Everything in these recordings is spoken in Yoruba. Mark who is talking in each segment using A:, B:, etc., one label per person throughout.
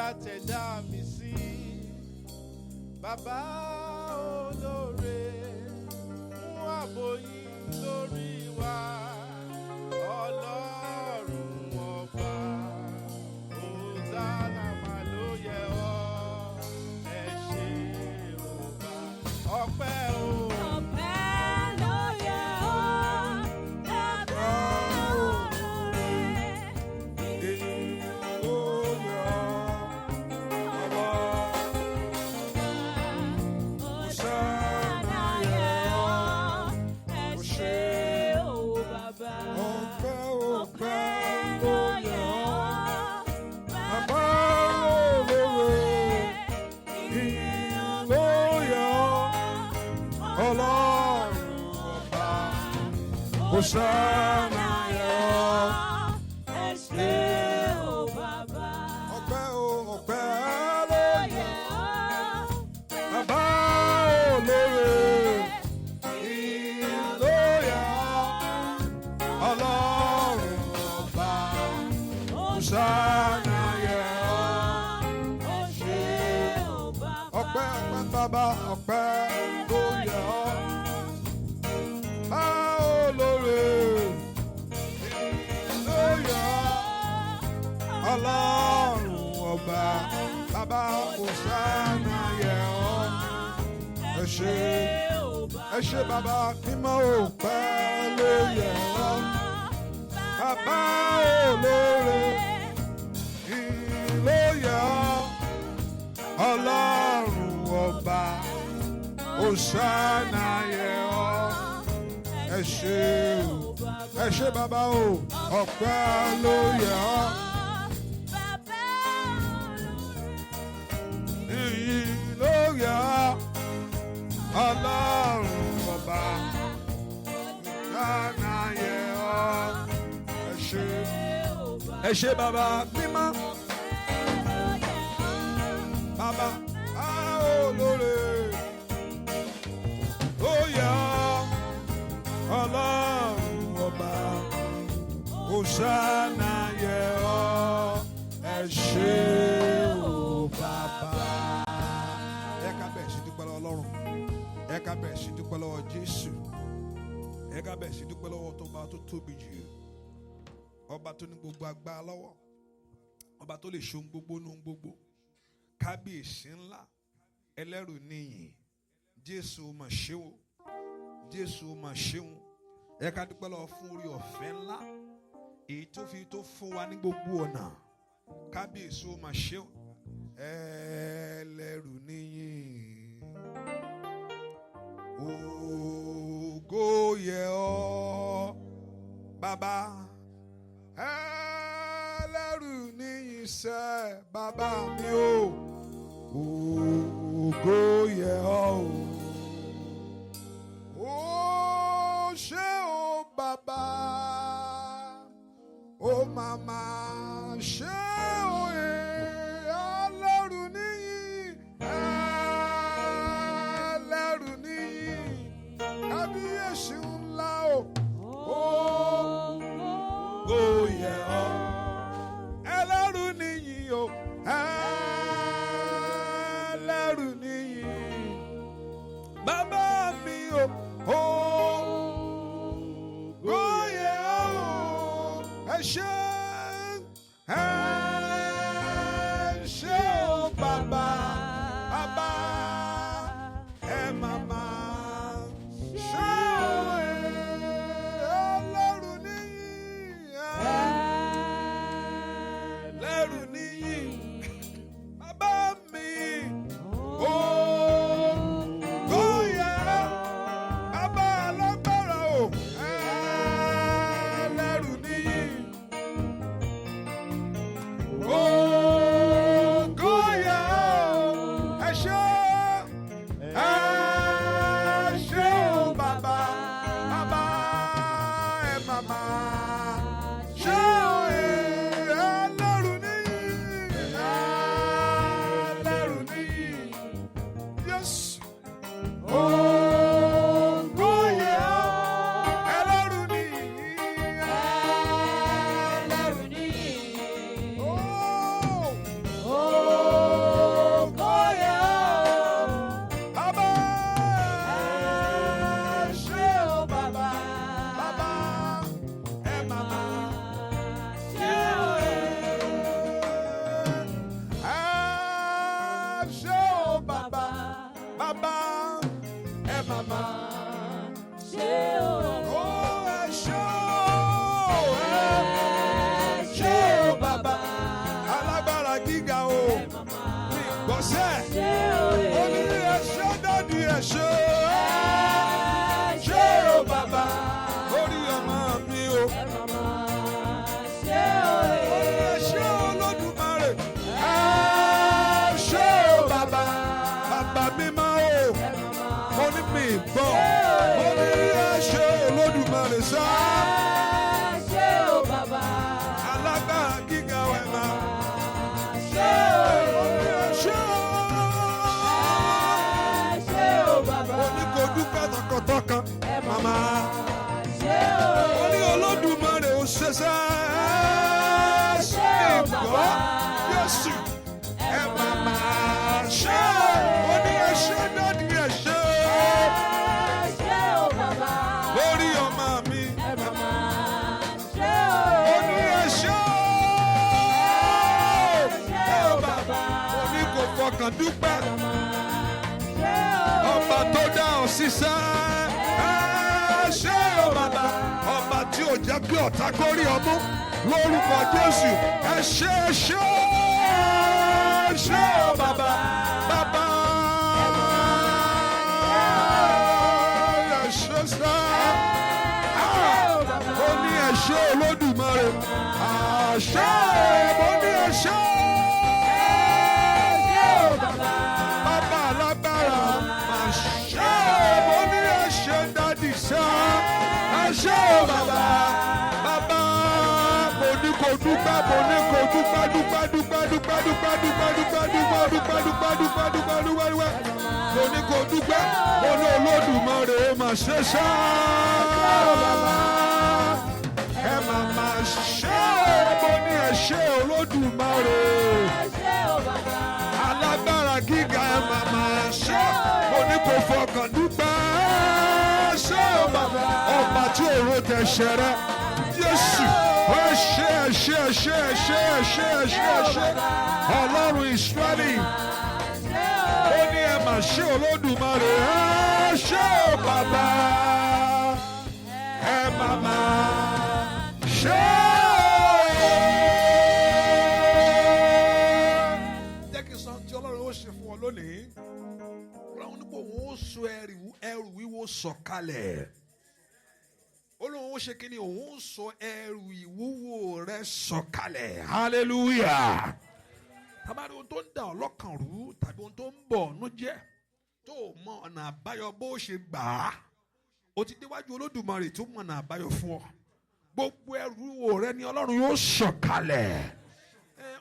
A: àtẹ̀dá mi sí. Bàbá olóore, mú ààbò yín lórí wa. Ọlọ́run ọba, Hosanna mà ló yẹ ọ́. Ẹ ṣé ọba, ọpẹ́ o.
B: Hosanna yẹ ọ́, ẹ ṣé o bàbá. Ọpẹ́ o, ọpẹ́ ló yẹ ọ́. Bàbá olóore, ìyìn ló yẹ ọ́. Ọlọ́run ọba, Hosanna yẹ ọ́, ẹ ṣé o bàbá. Ọpẹ́ ọpẹ́ bàbá, ọpẹ́ ló yẹ ọ́. Ọlọ́run ọba, bàbá Hosanna yẹ ọ́. Ẹ ṣé bàbá mímọ́ ọpẹ́ ló yẹ ọ́. Bàbá olóore, ìyìn ló yẹ ọ́. Ọlọ́run ọba, Hosanna yẹ ọ́. Ẹ ṣé bàbá o, ọpẹ́ ló yẹ ọ́. Ọlọ́run ọba, Hosanna yẹ ọ́. Ẹ ṣé bàbá mímọ́. Bàbá olóore, ó yẹ ọ́. Ọlọ́run ọba, Hosanna yẹ ọ́. Ẹ ṣé o bàbá. Ẹ ká bẹ̀ sí dúpẹ́ lọ́wọ́ Ọlọ́run. Ẹ ká bẹ̀ sí dúpẹ́ lọ́wọ́ Jésù. Ẹ ká bẹ̀ sí dúpẹ́ lọ́wọ́ tó bá tó tóbi jù. Ọba tó ní gbogbo agbára lọ́wọ́. Ọba tó lè ṣe ohun gbogbo nínú gbogbo. Kábíyèsí ńlá. Ẹlẹ́rù níyìn. Jésù mà ṣeun. Jésù mà ṣeun. Ẹ ká dúpẹ́ lọ́wọ́ fún orí ọ̀fẹ́ ńlá. Èyí tó fi tó fún wa ní gbogbo ọ̀nà. Kábíyèsí mà ṣeun. Ẹlẹ́rù níyìn. Ògo yẹ ọ́ bàbá. Ẹlẹ́rù níyìn sẹ́ bàbá mi o. Ògo yẹ ọ́ o. Ó ṣé o bàbá. Ó màmá ṣé o ẹlẹ́rù níyìn. Ẹlẹ́rù níyìn. Kábíyèsí ńlá o. Ògo yẹ ọ́. Ẹlẹ́rù níyìn o. Ẹlẹ́rù níyìn. Bàbá mi o. Ògo yẹ ọ́. Ẹ ṣé. Ẹ ṣé o bàbá. Bàbá. Ẹ màmá. Ṣé o ẹlẹ́rù níyìn. Ẹlẹ́rù níyìn. Bàbá mi. Ògo yẹ ọ́. Bàbá alágbára o. Ẹlẹ́rù níyìn. sẹ́. Ó ní ẹ̀ṣẹ́ dádì ẹ̀ṣẹ́. Ṣé o bàbá? Lórí ọmọ mi o. Ó ní ẹ̀ṣẹ́ Olódùmarè. Ṣé o bàbá? Bàbá mi máa o. Mo ní mi gbọ́. Mo ní ẹ̀ṣẹ́ Olódùmarè sá. Alágbára gíga wẹ̀ máa. Kò dúpẹ́ tọkàntọkàn, màmá. Ó ní Olódùmarè ó ṣẹṣẹ́. Ìgbọ́ Jésù ẹ màmá ṣe. Ó ní ẹṣẹ́ dádì ẹṣẹ́. Lórí ọmọ mi. Ó ní ẹṣẹ́. Ó ní kò fọkàn dúpẹ́. Ọba tó dá ọ sísẹ́, ṣé o bàbá? Ọba tí ò jẹ́ kí ọ̀tá kórí ọmú lórúkọ Jésù. Ẹ ṣé o bàbá? Bàbá ẹ ṣé sẹ́. Ó ní ẹ ṣé Olódùmarè. Àṣẹ mo ní ẹ ṣé. Bàbá alágbára. Mo ní ẹ̀ṣẹ̀ dádì sá. Ẹ̀ṣẹ̀ o bàbá. Bàbá mo ní kò dúpẹ́, mo ní kò dúpẹ́, dúpẹ́. Mo ní kò dúpẹ́, mo ní Olódùmarè ó mà ṣe sá. Ẹ màmá ṣe, mo ní ẹ̀ṣẹ̀ Olódùmarè. Alágbára gíga ẹ màmá ṣe. Mo ní kò fọkàn dúpẹ́. Ṣé o bàbá? Ọba tí òru tẹ̀ṣẹ̀ rẹ. Jésù ẹ̀ṣẹ̀. Ọlọ́run Ísírẹ́lì. Ó ní ẹ mà ṣe Olódùmarè. Ṣé o bàbá? Ẹ màmá ṣe. Jẹ́ kí n sọ tí Ọlọ́run ó ṣe fún ọ lónìí. Ọlọ́run ní kò wọ́n ó so ẹrù wíwo sọ̀kalẹ̀. Olóhùn ó ṣe kí ni òun ó sọ ẹrù ìwúwo rẹ sọ̀kalẹ̀. Hallelujah. Tàbí ohun tó ń dà ọ́ lọ́kàn rú tàbí ohun tó ń bọ̀ ọ́nú jẹ́ tó mọ ọ̀nà àbáyọ bó ṣe gbà á. O ti déwájú Olódùmarè tó mọ ọ̀nà àbáyọ fún ọ. Gbogbo ẹrù ìwúwo rẹ ni Ọlọ́run yóò sọ̀kalẹ̀.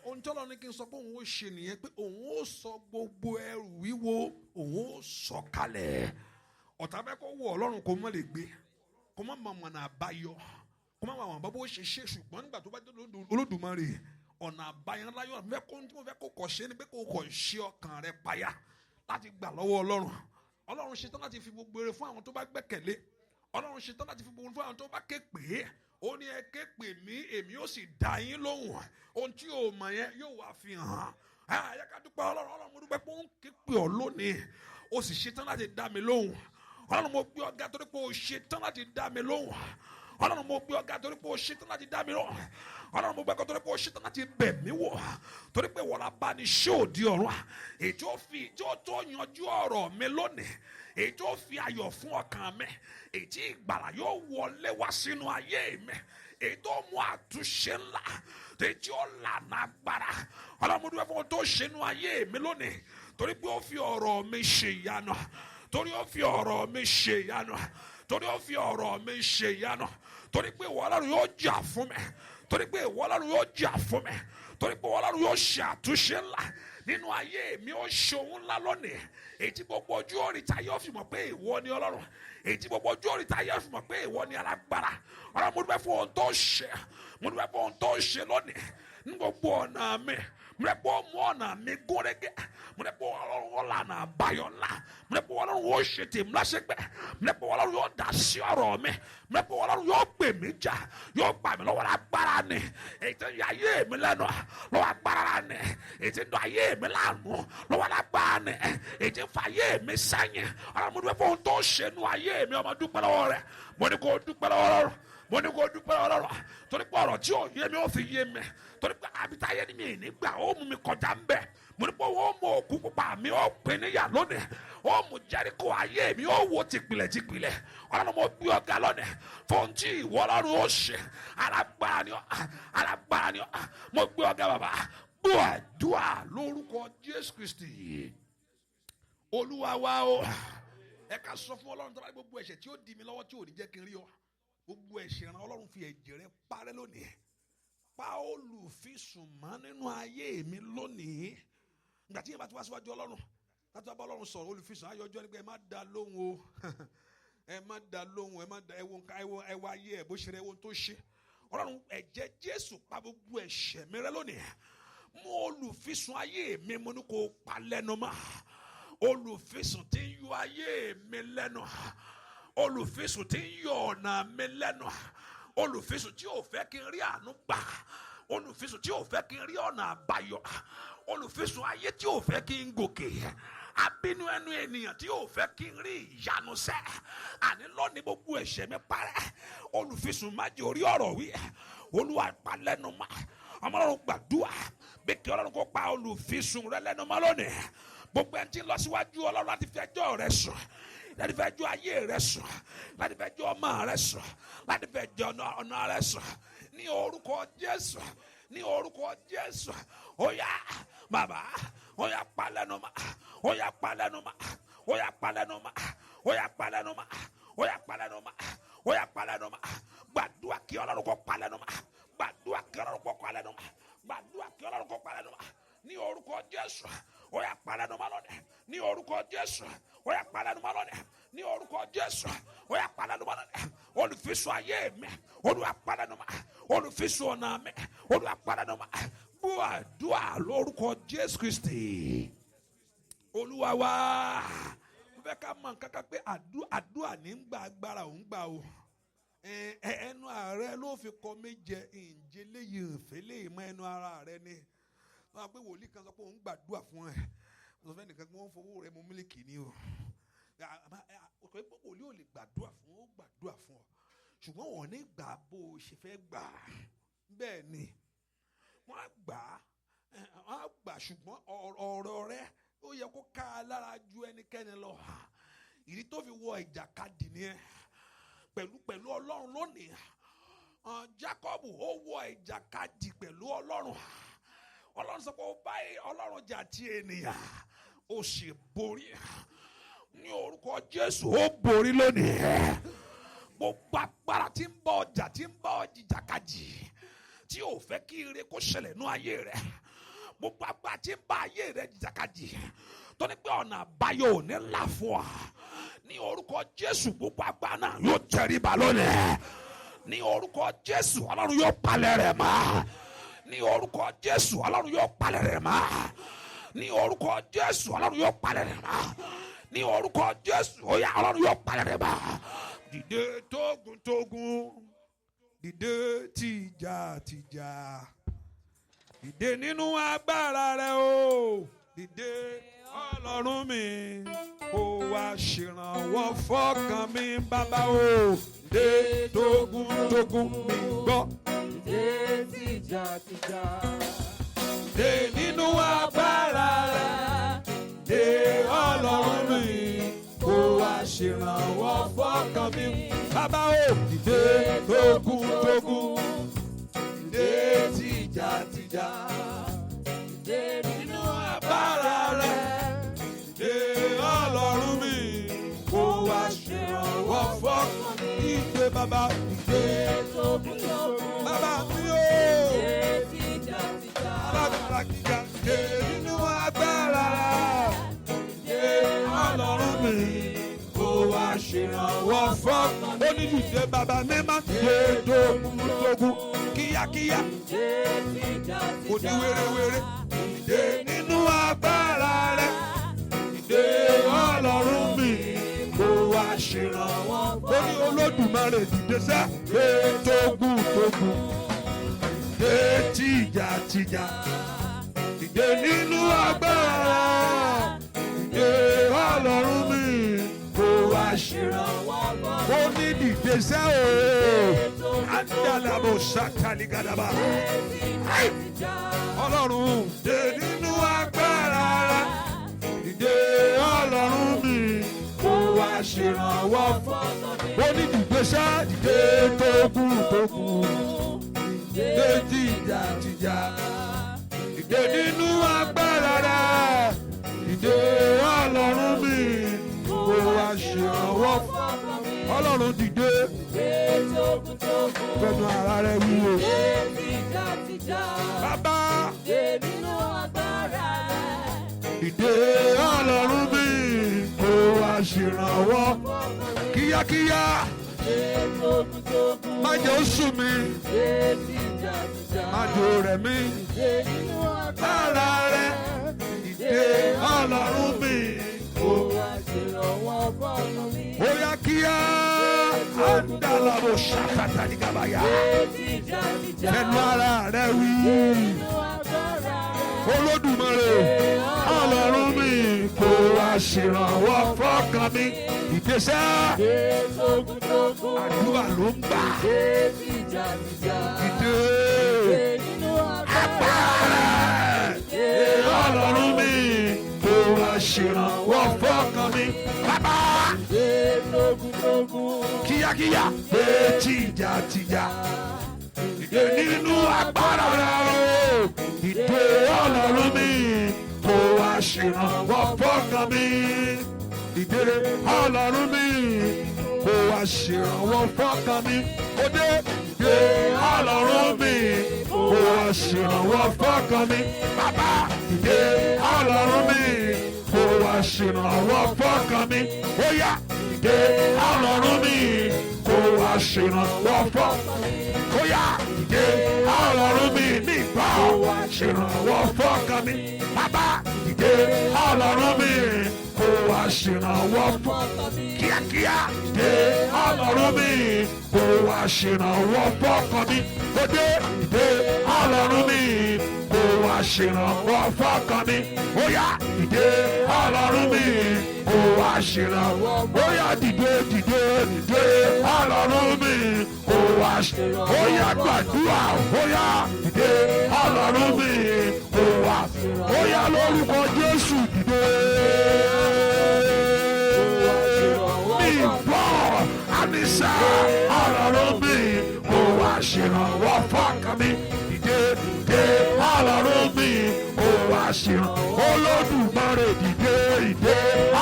B: Ohun tí Ọlọ́run ní kí n sọ pé òun ó ṣe nìyẹn pé òun ó sọ gbogbo ẹrù wíwo òun ó sọ̀kalẹ̀. Ọ̀tá fẹ́ kó wọ Ọlọ́run kó mọ́ lè gbé. Kó má mọ̀ ọ̀nà àbáyọ. Kó má mọ̀ bó ṣe ṣe ṣùgbọ́n nígbà tó bá dé Olódùmarè ọ̀nà àbáyọ láyọ̀ tí mo fẹ́ kó kọ̀ ṣe ni pé kó kọ̀ ṣe ọkàn rẹ payá láti gbà lọ́wọ́ Ọlọ́run. Ọlọ́run ṣetán láti fi gbogbo èrè fún àwọn tó bá gbẹ́kẹ̀lé. Ọlọ́run ṣetán láti fi gbogbo èrè fún àwọn tó bá ké pè é. Ó ní ẹ ké pè mí èmi yóò sì dá yín lóhùn. Ohun tí o mọ̀ yẹn yóò wá fi hàn. Ẹ ká dúpẹ́ Ọlọ́run mo dúpẹ́ pé ó ń ké pè ọ́ lónìí. Ó sì ṣetán láti dá mi lóhùn. Ọlọ́run mo gbé ọ̀gá torí pé o ṣetán láti dá mi lóhùn. Ọlọ́run mo gbé ọ̀gá torí pé o ṣetán láti dá mi lóhùn. Ọlọ́run mo gbé ọ̀gá torí pé o ṣetán láti bẹ̀ mí wò. Torí pé wọ́n la bá ní ṣé òdi ọ̀run. Èyí tó yanjú ọ̀rọ̀ mi lónìí. Èyí tó fi ayọ̀ fún ọkàn mi. Èyí tí ìgbàlà yóò wọlé wá sínú ayé mi. Èyí tó mú àtúnṣe ńlá. Èyí tí ó lànà agbára. Ọlọ́run mo dúpẹ́ fún ohun tó ṣe nínú ayé mi lónìí. Torí pé ó fi ọ̀rọ̀ mi ṣe ìyanu. Torí ó fi ọ̀rọ̀ mi ṣe ìyanu. Torí ó fi ọ̀rọ̀ mi ṣe ìyanu. Torí pé ìwọ Ọlọ́run yóò jà fún mi. Torí pé ìwọ Ọlọ́run yóò jà fún mi. Torí pé ìwọ Ọlọ́run yóò ṣe àtúnṣe ńlá nínú ayé mi. Ó ṣe ohun ńlá lónìí. Èyí tí gbogbo ojú òrìta yóò fi mọ̀ pé ìwọ ni Ọlọ́run. Èyí tí gbogbo ojú òrìta yóò fi mọ̀ pé ìwọ ni alágbára. Ọlọ́run mo dúpẹ́ fún ohun tó ṣe. Mo dúpẹ́ fún ohun tó ṣe lónìí. Ní gbogbo ọ̀nà mi. Mo dúpẹ́ fún ọmọ ọ̀nà mi gúnrégé. Mo dúpẹ́ fún Ọlọ́run ọ̀lànà àbáyọ ńlá. Mo dúpẹ́ fún Ọlọ́run ó ṣe tèmi láṣẹ́gbẹ́. Mo dúpẹ́ fún Ọlọ́run yóò dá sí ọ̀rọ̀ mi. Mo dúpẹ́ fún Ọlọ́run yóò gbè mí jà. Yóò gbà mí lọ́wọ́ agbára ni. Èyí tí ń yọ ayé mi lẹ́nu lọ́wọ́ agbára ni. Èyí tí ń dọ̀ ayé mi láàmú lọ́wọ́ agbára ni. Èyí tí ń fa ayé mi sẹ́yìn. Ọlọ́run mo dúpẹ́ fún ohun tó ṣe nínú ayé mi. Ọmọ dúpẹ́ lọ́wọ́ rẹ̀. Mo ní kó dúpẹ́ lọ́wọ́ rẹ̀.
C: mo ní kó dúpẹ́ ọlọ́run torí pé ọ̀rọ̀ tí ò yé mi ó fi yé mi torí pé àbítáyé ni mi nígbà ó mú mi kọjá ń bẹ̀ mo ní pé ó mú òkú pupa mi ó pè níyà lónìí ó mú Jẹ́ríkò ayé mi ó wo tìpìlẹ̀ ọlọ́run mo gbé ọ̀gá lónìí fún tí ìwọ ọlọ́run ó ṣe alágbára ni ọ́ mo gbé ọ̀gá bàbá gbọ́ àdúrà lórúkọ Jésù Kristi Olúwa wa o. Ẹ ká sọ fún ọlọ́run tó bá gbogbo ẹ̀ṣẹ̀ tí ó di mi lọ́wọ́ tí ò ní jẹ́ kí n rí ọ gbogbo ẹ̀ṣẹ̀ ràn ọlọ́run fi ẹ̀jẹ̀ rẹ parẹ́ lónìí pa olùfisùn mọ́ nínú ayé mi lónìí ìgbà tí yẹn bá ti wá síwájú ọlọ́run láti wá bá ọlọ́run sọ̀rọ̀ olùfisùn ayọjọ́ nígbà ẹ má da lóhùn o ẹ má da lóhùn ẹ má da ẹwọ ayé ẹ bó ṣe rẹ ẹwọ tó ṣe ọlọ́run ẹ̀jẹ̀ Jésù pa gbogbo ẹ̀ṣẹ̀ mi rẹ́ lónìí mú olùfisùn ayé mi mo ní kó pa lẹ́nu mọ́ olùfisùn tí ń yọ ayé mi lẹ́nu olùfisùn tí ń yọ ọ̀nà mi lẹ́nu olùfisùn tí ò fẹ́ kí n rí àánú gbà olùfisùn tí ò fẹ́ kí n rí ọ̀nà àbáyọ olùfisùn ayé tí ò fẹ́ kí n gòkè abínú ẹnu ènìyàn tí ò fẹ́ kí n rí ìyanu sẹ́ àní lónìí gbogbo ẹ̀ṣẹ̀ mi parẹ́ olùfisùn má jẹ́ orí ọ̀rọ̀ wí Olúwa pa lẹ́nu mọ́ ọmọ Ọlọ́run gbàdúrà bí kí Ọlọ́run kó pa olùfisùn rẹ lẹ́nu mọ́ lónìí gbogbo ẹni tí ń lọ síwájú Ọlọ́run láti fi ẹjọ́ rẹ sùn láti fi ẹjọ́ ayé rẹ sùn láti fi ẹjọ́ ọmọ rẹ sùn láti fi ẹjọ́ ọ̀nà rẹ sùn ní orúkọ Jésù ní orúkọ Jésù ó yá bàbá ó yá pa lẹ́nu mọ́ ó yá pa lẹ́nu mọ́ ó yá pa lẹ́nu mọ́ ó yá pa lẹ́nu mọ́ ó yá pa lẹ́nu mọ́ ó yá pa lẹ́nu mọ́ gbàdúrà kí Ọlọ́run kó pa lẹ́nu mọ́ gbàdúrà kí Ọlọ́run kó pa lẹ́nu mọ́ gbàdúrà kí Ọlọ́run kó pa lẹ́nu mọ́ ní orúkọ Jésù ó yá pa lẹ́nu mọ́ lónìí ní orúkọ Jésù ó yá pa lẹ́nu mọ́ lónìí ní orúkọ Jésù ó yá pa lẹ́nu mọ́ lónìí olùfisùn ayé mi Olúwa pa lẹ́nu mọ́ olùfisùn ọ̀nà mi Olúwa pa lẹ́nu mọ́ gbọ́ àdúrà lórúkọ Jésù Kristi Olúwa wa mo fẹ́ ká mọ̀ nǹkan kan pé àdúrà ní ń gba agbára òun gbà o ẹnu ààrẹ ló fi kọ méje ìǹjẹ léyìí ìfẹ́ léyìí mọ́ ẹnu ara rẹ ni wọ́n á pé wòlíì kan sọ pé òun gbàdúrà fún ẹ wọ́n sọ fẹ́ nìkan pé wọ́n fowó rẹ mu mílíkì ni o pé wòlíì ò lè gbàdúrà fún ó gbàdúrà fún ọ ṣùgbọ́n wọ́n ní gbà bó o ṣe fẹ́ gbà bẹ́ẹ̀ ni wọ́n á gbà ṣùgbọ́n ọ̀rọ̀ rẹ ó yẹ kó ká a lára ju ẹnikẹ́ni lọ ìdí tó fi wọ ìjàkadì nìyẹn pẹ̀lú Ọlọ́run lónìí Jákọ́bù ó wọ ìjàkadì pẹ̀lú Ọlọ́run sọ pé ó bá Ọlọ́run jà tí ènìyàn ó sì borí ní orúkọ Jésù ó borí lónìí gbogbo agbára tí ń bá ọjà tí ń bá ọjìjàkadì tí ò fẹ́ kí ire kó ṣẹlẹ̀ nú ayé rẹ̀ gbogbo agbára tí ń bá ayé rẹ̀ jìjàkadì tó ní pé ọ̀nà àbáyọ ò ní là fún ọ ní orúkọ Jésù gbogbo agbára náà yóò tẹríba lónìí ní orúkọ Jésù Ọlọ́run yóò palẹ̀ rẹ̀ mọ́ ní orúkọ Jésù Ọlọ́run yóò palẹ̀ rẹ̀ mọ́ ní orúkọ Jésù Ọlọ́run yóò palẹ̀ rẹ̀ mọ́ ní orúkọ Jésù ó yá Ọlọ́run yóò palẹ̀ rẹ̀ mọ́ dìde tógun dìde tìjà dìde nínú agbára rẹ o dìde Ọlọ́run mi kó wá ṣèrànwọ́ fọ́kàn mi bàbá o dìde tógun mi gbọ́
D: dìde tìjà
C: dìde nínú agbára rẹ dìde Ọlọ́run mi kó wá ṣèrànwọ́ fọ́kàn mi bàbá o dìde tógun dìde tìjà dìde nínú agbára rẹ dìde Ọlọ́run mi kó wá ṣèrànwọ́ fọ́kàn mi ìgbé bàbá dìde bàbá mi o alágbára gíga dìde nínú agbára dìde Ọlọ́run mi kó wá ṣèrànwọ́ fọ́kàn mi ó ní dìde bàbá mi má dìde tógun kíákíá kò ní wérewére dìde nínú agbára rẹ dìde Ọlọ́run mi kó wá ṣèrànwọ́ ó ní Olódùmarè dìde sẹ́ dé tógun dé tìjà dìde nínú agbára dìde Ọlọ́run mi kó wá ṣèrànwọ́ ó ní dìde sẹ́ o
B: Andalabo Sataligadaba. Ọlọ́run dé nínú agbára rẹ̀. Dìde Ọlọ́run mi kó wá ṣèrànwọ́ fún mi. Ó ní dìgbésẹ́ dìde tókùn. Dìde tìjà. Dìde nínú agbára rẹ̀. Dìde Ọlọ́run mi kó wá ṣèrànwọ́ fún mi. Ọlọ́run dìde. Fẹ́nu ara rẹ̀ wíwo. Bàbá. Dìde Ọlọ́run mi kó wá ṣèrànwọ́ kíákíá. Má jẹ́ ó sùn mí. Má jẹ́ ó rẹ̀ mí. Lára rẹ̀. Dìde Ọlọ́run mi kó wá ṣèrànwọ́ mi. Ó yá kíá. Andalabo Shakata Ligabaya. Fẹ́nu ara rẹ̀ wí. Olódùmarè Ọlọ́run mi kó wá ṣèrànwọ́ fọ́kàn mi. Ìgbésẹ̀ àdúrà ló ń gbà. Ìdè agbára Ọlọ́run mi kó wá ṣèrànwọ́ fọ́kàn mi. Bàbá kíákíá pé tìjà. Ìdè nínú agbára rẹ̀ o. Ìdè Ọlọ́run mi kó wá ṣèrànwọ́ fọ́kàn mi. Ìdè Ọlọ́run mi kó wá ṣèrànwọ́ fọ́kàn mi. Òde ìdè Ọlọ́run mi kó wá ṣèrànwọ́ fọ́kàn mi. Bàbá ìdè Ọlọ́run mi kó wá ṣèrànwọ́ fọ́kàn mi. Ó yá ìdè Ọlọ́run mi kó wá ṣèrànwọ́ fọ́kàn mi. Ó yá ìdè Ọlọ́run mi nígbà ṣèrànwọ́ fọ́kàn mi. Bàbá ìdè Ọlọ́run mi kó wá ṣèrànwọ́ fọ́kàn mi. Kíákíá ìdè Ọlọ́run mi kó wá ṣèrànwọ́ fọ́kàn mi. Òde ìdè Ọlọ́run mi kó wá ṣèrànwọ́ fọ́kàn mi. Ó yá ìdè Ọlọ́run mi kó wá ṣèrànwọ́. Ó yá dìde Ọlọ́run mi kó wá ṣèrànwọ́. Ó yá gbàdúrà. Ó yá dìde Ọlọ́run mi kó wá. Ó yá lórúkọ Jésù dìde. Mi bọ̀ àníṣe Ọlọ́run mi kó wá ṣèrànwọ́ fọ́kàn mi. Dìde Ọlọ́run mi kó wá ṣèrànwọ́. Olódùmarè dìde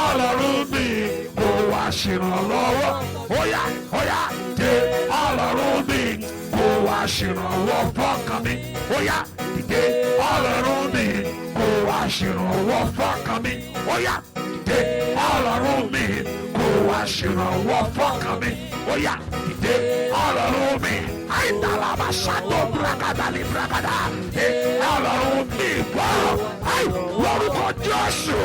B: Ọlọ́run mi kó wá ṣèrànlọ́wọ́. Ó yá dìde Ọlọ́run mi kó wá ṣèrànwọ́ fọ́kàn mi. Ó yá dìde Ọlọ́run mi kó wá ṣèrànwọ́ fọ́kàn mi. Ó yá dìde Ọlọ́run mi kó wá ṣèrànwọ́ fọ́kàn mi. Ó yá dìde Ọlọ́run mi. Àìdàlàbà ṣàtò brakadàlì brakadà. Ọlọ́run mi bọ̀. Lórúkọ Jésù.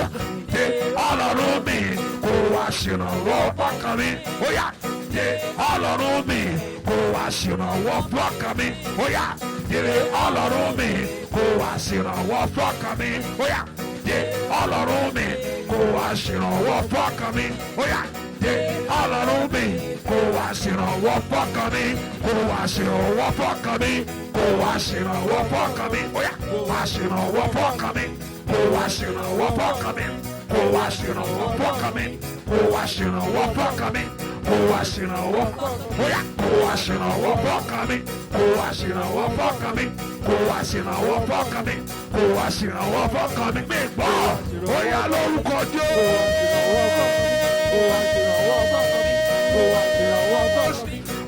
B: Dìde Ọlọ́run mi kó wá ṣèrànwọ́ fọ́kàn mi. Ó yá dìde Ọlọ́run mi kó wá ṣèrànwọ́ fọ́kàn mi. Ó yá dìde Ọlọ́run mi kó wá ṣèrànwọ́ fọ́kàn mi. Ó yá dìde Ọlọ́run mi kó wá ṣèrànwọ́ fọ́kàn mi. Ó yá dìde Ọlọ́run mi kó wá ṣèrànwọ́ fọ́kàn mi. Kó wá ṣèrànwọ́ fọ́kàn mi. Kó wá ṣèrànwọ́ fọ́kàn mi. Ó yá wá ṣèrànwọ́ fọ́kàn mi. Kó wá ṣèrànwọ́ fọ́kàn mi. Kó wá ṣèrànwọ́ fọ́kàn mi. Kó wá ṣèrànwọ́ fọ́kàn mi. Kó wá ṣèrànwọ́. Ó yá kó wá ṣèrànwọ́ fọ́kàn mi. Kó wá ṣèrànwọ́ fọ́kàn mi. Kó wá ṣèrànwọ́ fọ́kàn mi. Kó wá ṣèrànwọ́ fọ́kàn mi. Mi gbọ́. Ó yá lórúkọ Jésù.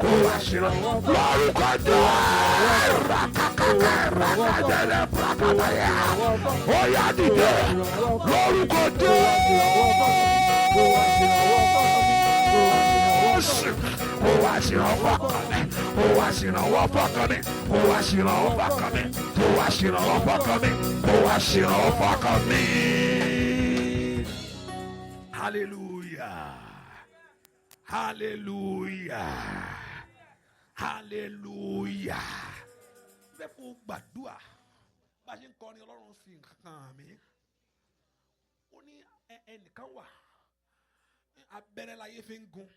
B: Kó wá ṣèrànwọ́ lórúkọ Jésù. Rakakaka rakajẹlẹ brakadaya. Ó yá dìde lórúkọ Jésù. Kó wá ṣèrànwọ́ fọ́kàn mi. Kó wá ṣèrànwọ́ fọ́kàn mi. Kó wá ṣèrànwọ́ fọ́kàn mi. Kó wá ṣèrànwọ́ fọ́kàn mi. Kó wá ṣèrànwọ́ fọ́kàn mi. Hallelujah. Hallelujah. Hallelujah. Bẹ́ẹ̀ kó gbàdúrà bá a ṣe ń kọrin Ọlọ́run fi nǹkan mi. Ó ní ẹnìkan wà abẹ́rẹ́ láyé fi ń gun.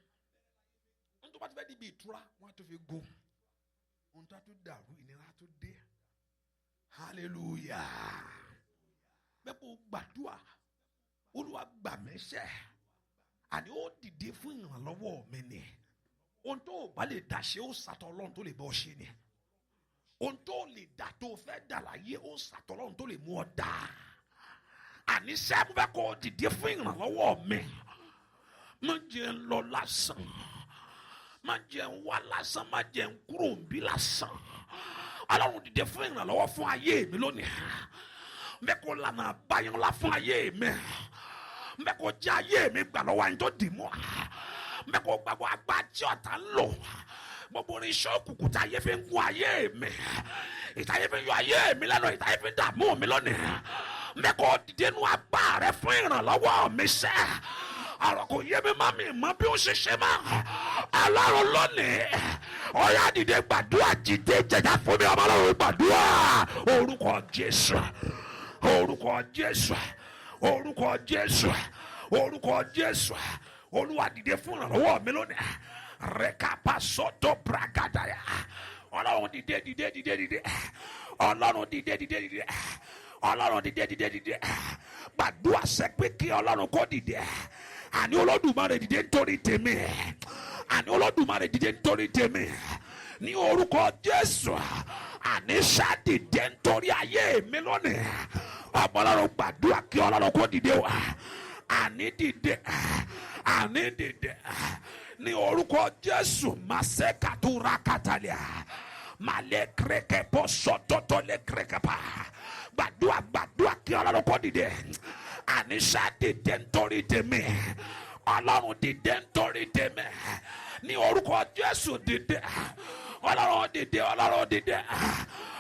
B: Nítorí wọ́n ti fẹ́ di ibi ìtura wọ́n á tún fi gun.
C: ohun tó tún dàrú ìnira tó dé. Hallelujah. Bẹ́ẹ̀ kó gbàdúrà Olúwa gbà mẹ́sẹ̀ àní ó dìde fún ìrànlọ́wọ́ mi ni. Ohun tó bá lè dà ṣe ó sàtọ̀ Ọlọ́run tó lè bọ́ ṣe ni. Ohun tó lè dà tó fẹ́ dà láyé ó sàtọ̀ Ọlọ́run tó lè mú ọ dà. Àní sẹ́mu fẹ́ kó dìde fún ìrànlọ́wọ́ mi. Má jẹ́ ń lọ lásán. Má jẹ́ ń wá lásán. Má jẹ́ ń kúrò ń bí lásán. Ọlọ́run dìde fún ìrànlọ́wọ́ fún ayé mi lónìí. Mẹ́ kó lànà àbáyọ ńlá fún ayé mi. Mẹ́ kó jẹ́ ayé mi gbà lọ́wọ́ ẹni tó dì mú. Mẹ́ kó gbàgbọ́ àgbà tí ọ̀tá ń lò. Gbogbo oníṣẹ́ òkùnkùn tí ayé fi ń gun ayé mi. Ìtayé fi ń yọ ayé mi lẹ́nu. Ìtayé fi ń dààmú mi lónìí. Mẹ́ kó dìde nú agbá rẹ fún ìrànlọ́wọ́ mi sẹ́. Ọ̀rọ̀ kò yé mi má mi mọ bí ó ṣe ṣe má. Ọlọ́run lónìí. Ọ̀yá dìde gbàdúrà dìde jẹjà fún mi ọmọ Ọlọ́run gbàdúrà. Orúkọ Jésù. Orúkọ Jésù. Orúkọ Jésù. Orúkọ Jésù. Olúwa dìde fún ìrànlọ́wọ́ mi lónìí. Rekapa soto bragadaya. Ọlọ́run dìde dìde dìde dìde. Ọlọ́run dìde dìde dìde. Ọlọ́run dìde dìde dìde. Gbàdúrà sẹ́ pé kí Ọlọ́run kó dìde. Àní Olódùmarè dìde nítorí tèmi. Àní Olódùmarè dìde nítorí tèmi. Ní orúkọ Jésù. Àní ṣá dìde nítorí ayé mi lónìí. Ọmọ Ọlọ́run gbàdúrà kí Ọlọ́run kó dìde wá. Àní dìde. Àní dìde. Ní orúkọ Jésù. Masekatura katalia. Malekreke posototo lekrekepa. Gbàdúrà kí Ọlọ́run kó dìde. Àní ṣá dìde nítorí tèmi. Ọlọ́run dìde nítorí tèmi. Ní orúkọ Jésù dìde. Ọlọ́run dìde. Ọlọ́run dìde.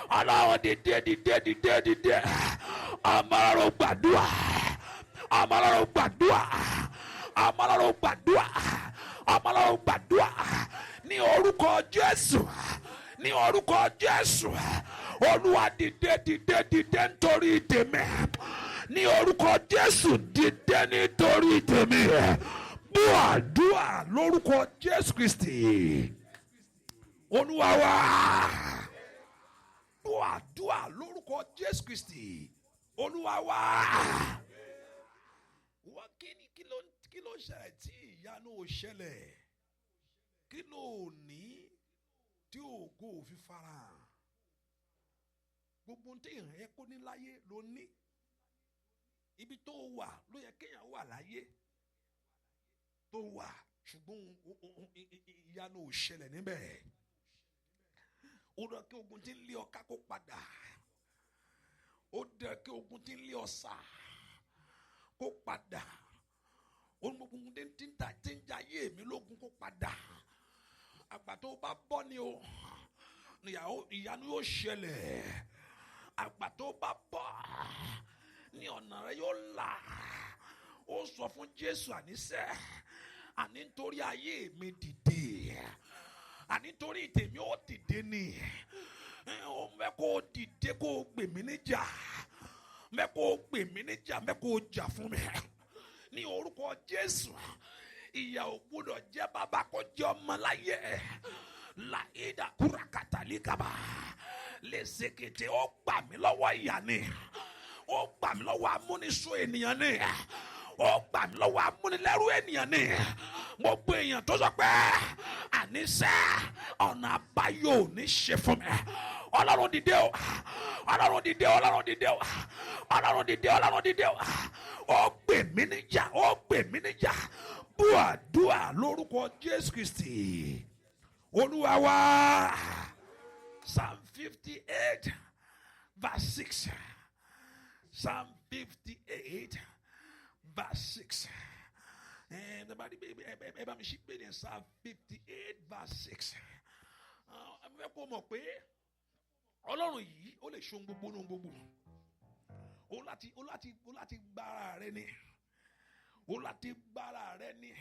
C: Ọlọ́run dìde dìde dìde dìde. Ọmọ Ọlọ́run gbàdúrà. Ọmọ Ọlọ́run gbàdúrà. Ọmọ Ọlọ́run gbàdúrà. Ọmọ Ọlọ́run gbàdúrà. Ní orúkọ Jésù. Ní orúkọ Jésù. Olúwa dìde dìde dìde nítorí tèmi. Ní orúkọ Jésù dìde nítorí tèmi. Bú àdúrà lórúkọ Jésù Kristi. Olúwa wa. Bú àdúrà lórúkọ Jésù Kristi. Olúwa wa. Wọ́n kí ló ṣẹlẹ̀ tí ìyanu ò ṣẹlẹ̀? Kí ló ní tí ògo ò fi farahàn? Gbogbo tí ìhàn yẹ kó ní láyé ló ní. Ibi tó wà ló yẹ kéèyàn wà láyé. Tó wà ṣùgbọ́n ìyanu ò ṣẹlẹ̀ níbẹ̀. Ó dẹ̀ kí ogun tí ń lé ọ ká kó padà. Ó dẹ̀ kí ogun tí ń lé ọ sá kó padà. Ogun tí ń jayé mi lógun kó padà. Àgbà tó bá bọ́ ni o. Ìyanu yóò ṣẹlẹ̀. Àgbà tó bá bọ́ ní ọ̀nà rẹ yóò là. Ó sọ fún Jésù àníṣe. Àní nítorí ayé mi dìde. Àní nítorí tèmi ó dìde ni. Ó mẹ́ kó dìde kó gbè mí níjà. Mẹ́ kó gbè mí níjà. Mẹ́ kó jà fún mi. Ní orúkọ Jésù. Ìyà ò gbọdọ̀ jẹ́ bàbá kó jẹ́ ọmọ láyé. Láìda kúrakàtàlíkàbà. Lẹ́sẹ̀kẹ̀tẹ̀ ó gbà mí lọ́wọ́ ìyà ni. Ó gbà mí lọ́wọ́ amúnisọ ènìyàn ni. Ó gbà mí lọ́wọ́ amúnilẹ́rú ènìyàn ni. Gbogbo èèyàn tó sọ pé àníṣe ọ̀nà àbáyọ ò ní ṣe fún mi. Ọlọ́run dìde o. Ọlọ́run dìde o. Ọlọ́run dìde o. Ọlọ́run dìde o. Ọlọ́run dìde o. Ó gbè mí níjà. Ó gbè mí níjà. Bú àdúrà lórúkọ Jésù Kristi. Olúwa wa. Psalm 58 verse 6. Psalm 58 verse 6. And Psalm 58 verse 6. Ẹ kò mọ̀ pé Ọlọ́run yìí ó lè ṣohun gbogbo nínú gbogbo. Ó láti gbára rẹ ni. Ó láti gbára rẹ ni.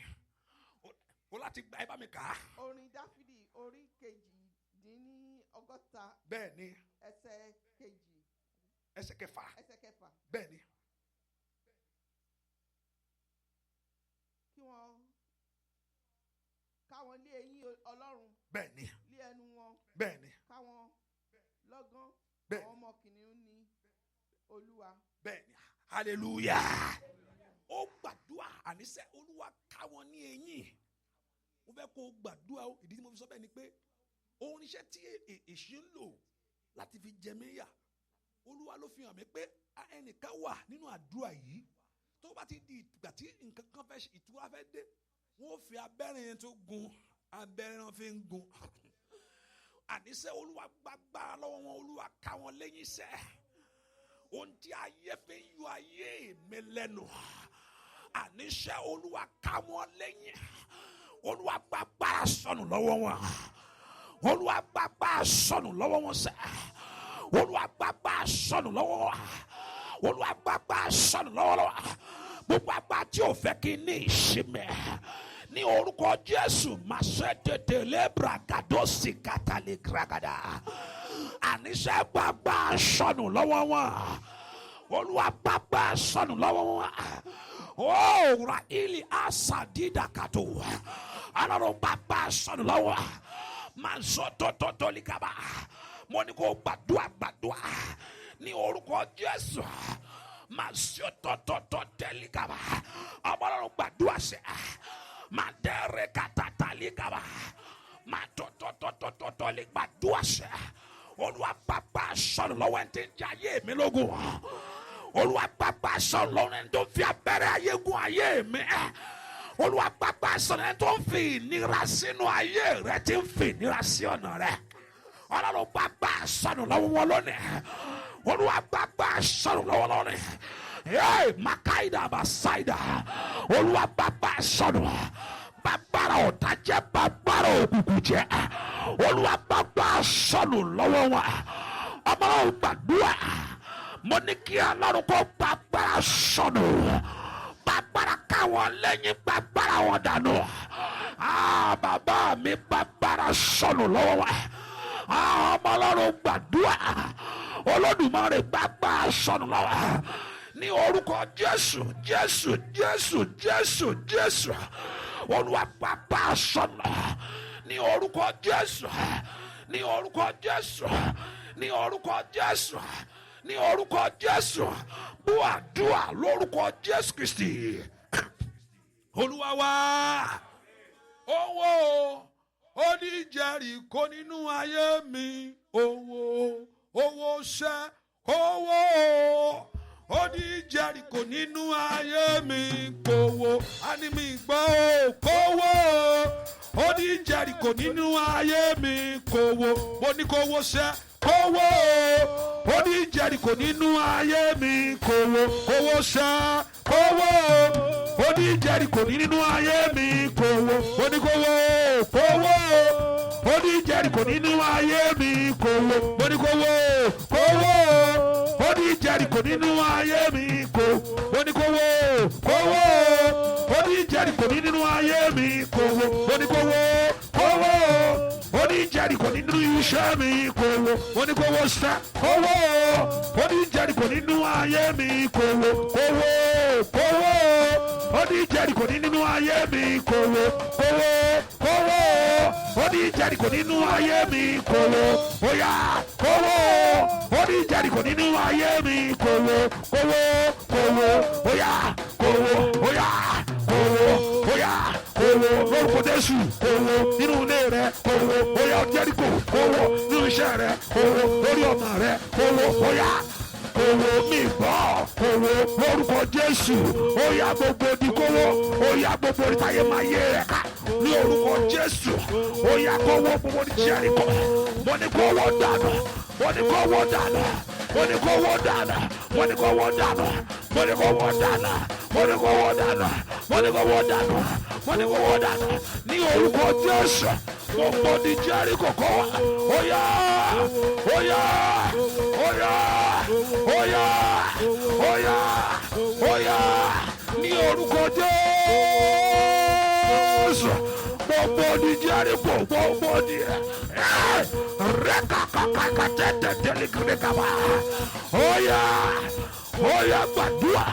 C: Ó láti gba ẹ bá mi kà á.
E: Orin Dáfídì orí 62.
C: Bẹ́ẹ̀ ni.
E: Ẹsẹ̀ 2.
C: Ẹsẹ̀ 6.
E: Ẹsẹ̀ 6.
C: Bẹ́ẹ̀ ni.
E: Kí wọ́n káwọn lé eyín Ọlọ́run.
C: Bẹ́ẹ̀ ni.
E: Lé ẹnu wọn.
C: Bẹ́ẹ̀ ni.
E: Káwọn
C: Bẹ́ẹ̀.
E: àwọn ọmọ kìnìún ní Olúwa.
C: Bẹ́ẹ̀ni, hallelujah. Ó gbàdúrà àníṣe Olúwa ká wọn ní eyín. Mo fẹ́ kó gbàdúrà o. Ìdí tí mo fi sọ bẹ́ẹ̀ ni pé ohun iṣẹ́ tí èṣù ń lò láti fi jẹ mí yà. Olúwa ló fi hàn mí pé ẹnìkan wà nínú àdúrà yìí tó bá ti di ìgbà tí nǹkan kan fẹ́ ṣe ìtura fẹ́ dé wọ́n fi abẹ́rẹ́ yẹn tó gun abẹ́rẹ́ wọn fi ń gun. Àníṣe Olúwa gbàgbára lọ́wọ́ wọn, Olúwa ká wọn lẹ́yìn iṣẹ́. Ohun tí ayé fi ń yọ ayé mi lẹ́nu. Àníṣe Olúwa ká wọn lẹ́yìn. Olúwa gbàgbára sọnù lọ́wọ́ wọn. Olúwa gbàgbára sọnù lọ́wọ́ wọn sẹ́. Olúwa gbàgbára sọnù lọ́wọ́ wọn. Olúwa gbàgbára sọnù lọ́wọ́ wọn. Gbogbo àgbà tí ò fẹ́ kí n ní ìsinmi. Ní orúkọ Jésù máa ṣe tètè lébra gàdọ́sì kàtàlẹ́ gíragàdà. Àníṣe gbàgbára sọnù lọ́wọ́ wọn. Olúwa gbàgbára sọnù lọ́wọ́ wọn. Oh, Raili Asadida Kato. Alaro Baba sọnù lọ́wọ́. Mansototo likaba. Mo ní kó gbàdúrà ní orúkọ Jésù. Mansototo telikaba. Ọmọlọ́run gbàdúrà sẹ́. Mandere katata likaba. Mantototo likabadúrà sẹ́. Olúwa Baba sọnù lọ́wọ́ ẹni tí ń jẹ ayé mi lógun. Olúwa Baba sọnù lọ́wọ́ ẹni tó fi abẹ́rẹ́ ayé gun ayé mi. Olúwa Baba sọnù ẹni tó ń fi ìnira sínú ayé rẹ tí ń fi ìnira sí ọ̀nà rẹ. Ọlọ́run Baba sọnù lọ́wọ́ wọn lónìí. Olúwa Baba sọnù lọ́wọ́ lónìí. Hey, Makaida Basaida. Olúwa Baba sọnù. Bàbára ọ̀tá jẹ́ bàbára òkùnkùn jẹ́. Olúwa Baba sọnù lọ́wọ́ wọn. Ọmọlọ́run gbàdúrà. Mo ní kí Ọlọ́run kó bàbára sọnù. Bàbára káwọn lẹ́yìn bàbára wọn dànù. Bàbá mi bàbára sọnù lọ́wọ́ wa. Ọmọ Ọlọ́run gbàdúrà. Olódùmarè bàbára sọnù lọ́wọ́. Ní orúkọ Jésù, Jésù, Jésù, Jésù, Jésù. Olúwa bàbára sọnù. Ní orúkọ Jésù. Ní orúkọ Jésù. Ní orúkọ Jésù. Ní orúkọ Jésù. Bú àdúrà lórúkọ Jésù Kristi. Olúwa wa. Owó oníjẹ̀ríkò nínú ayé mi. Owó ṣẹ́. Owó oníjẹ̀ríkò nínú ayé mi. Kówó àní mi gbọ́ kówó oníjẹ̀ríkò nínú ayé mi. Kówó mo ní kówó ṣẹ́. Kówó oníjẹ̀ríkò nínú ayé mi. Kówó ṣẹ́. Kówó oníjẹ̀ríkò nínú ayé mi. Kówó oníkówó. Kówó oníjẹ̀ríkò nínú ayé mi. Kówó oníkówó. Kówó oníjẹ̀ríkò nínú ayé mi. Kówó oníkówó. Kówó oníjẹ̀ríkò nínú ayé mi. Kówó oníkówó. Kówó oníjẹ̀ríkò nínú iṣẹ́ mi. Kówó oníkówó ṣẹ́. Kówó oníjẹ̀ríkò nínú ayé mi. Kówó kówó. Kówó oníjẹ̀ríkò nínú ayé mi. Kówó kówó. Kówó oníjẹ̀ríkò nínú ayé mi. Kówó óyá. Kówó oníjẹ̀ríkò nínú ayé mi. Kówó kówó. Kówó óyá. Kówó óyá. Kówó óyá. Kówó lórúkọ Jésù. Kówó nínú ilé rẹ. Kówó óyá Jẹ́ríkò. Kówó nínú iṣẹ́ rẹ. Kówó lórí ọmọ rẹ. Kówó óyá. Kówó mi gbọ́. Kówó lórúkọ Jésù. Óyá gbogbo di kówó. Óyá gbogbo ìtayé máa yé rẹ ká. Ní orúkọ Jésù. Óyá kówó gbogbo di Jẹ́ríkò. Mo ní kówó dànù. Mo ní kówó dànù. Mo ní kówó dànù. Mo ní kówó dànù. Mo ní kówó dànù. Mo ní kówó dànù. Mo ní kówó dànù. Mo ní kówó dànù. Ní orúkọ Jésù. Gbogbo di Jẹ́ríkò kọ́ wa. Óyá. Óyá. Óyá. Óyá. Óyá. Óyá. Ní orúkọ Jésù. Gbogbo di Jẹ́ríkò. Gbogbo di rẹ́kàkàkàkàtẹ́tẹ́tẹ́lẹ́kìrẹ́kàbà. Óyá. Óyá gbàdúrà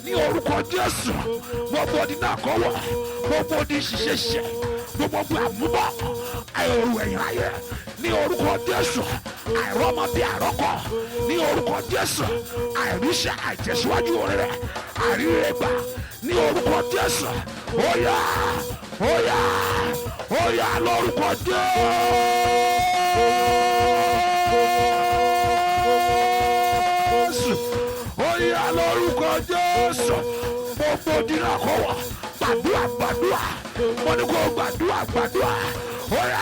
C: ní orúkọ Jésù. Gbogbo di náà kọ́ wọ̀. Gbogbo di ṣiṣẹ́ ṣe. Gbogbo àmúbọ̀. Ayọ̀rù ẹ̀yìn ayé. ní orúkọ Jésù àìrọ́mọ bí àrọ́kọ ní orúkọ Jésù àìríṣẹ́ àìtẹ̀síwájú rẹ̀ àríre gbà ní orúkọ Jésù óyá óyá óyá lórúkọ Jésù óyá lórúkọ Jésù gbogbo dínà kọwọ gbàdúrà gbàdúrà mo ní kó gbàdúrà gbàdúrà óyá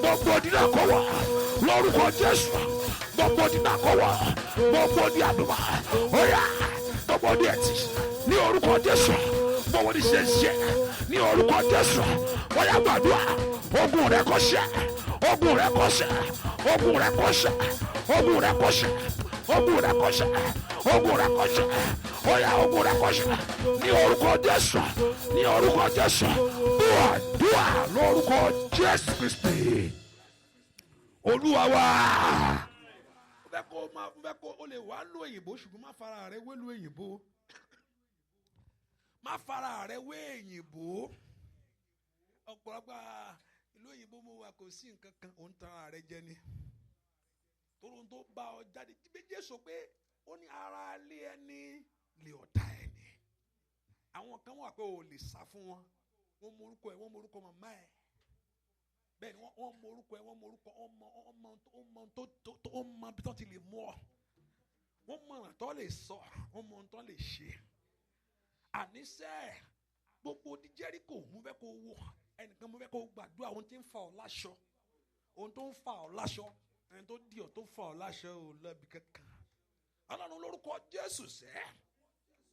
C: gbogbo dínà kọwọ lórúkọ Jésù gbogbo dínà kọwọ gbogbo di àdúrà óyá gbogbo di ẹtì ní orúkọ Jésù gbogbo di ṣẹṣẹ ní orúkọ Jésù óyá gbàdúrà ogun rẹ kó ṣẹ ogun rẹ kó ṣẹ ogun rẹ kó ṣẹ ogun rẹ kó ṣẹ ogun rẹ kó ṣẹ ogun rẹ kó ṣẹ óyá ogun rẹ kó ṣẹ ní orúkọ Jésù ní orúkọ Jésù dúà lórúkọ Jésù Kristi Olúwa wa. Fẹ́ kó o lè wá lú òyìnbó ṣùgbọ́n má fara rẹ wé lú òyìnbó má fara rẹ wé òyìnbó ọ̀pọ̀lọpọ̀ ìlú òyìnbó mo wà kò sí nǹkan kan òun tara rẹ jẹ ni torun tó bá ọ jáde jíbéjé sọ pé ó ní ara lé ẹni lè ọ̀tá ẹni àwọn kan wà pé o lè sá fún wọn wọ́n mọ orúkọ ẹ̀ wọ́n mọ orúkọ màmá ẹ̀ bẹ́ẹ̀ ni wọ́n mọ orúkọ ẹ̀ wọ́n mọ orúkọ ọmọ bí tó ti lè mú ọ wọ́n mọ ọ̀nà tó lè sọ wọ́n mọ ọ̀nà tó lè ṣe àníṣe gbogbo di Jẹ́ríkò mo fẹ́ kó wò ẹnìkan mo fẹ́ kó gbàdúrà ohun tí ń fa ọ́ láṣọ ohun tó ń fa ọ́ láṣọ ẹni tó di ọ́ tó fa ọ́ láṣọ ò lẹ́bi kankan Ọlọ́run lórúkọ Jésù sẹ́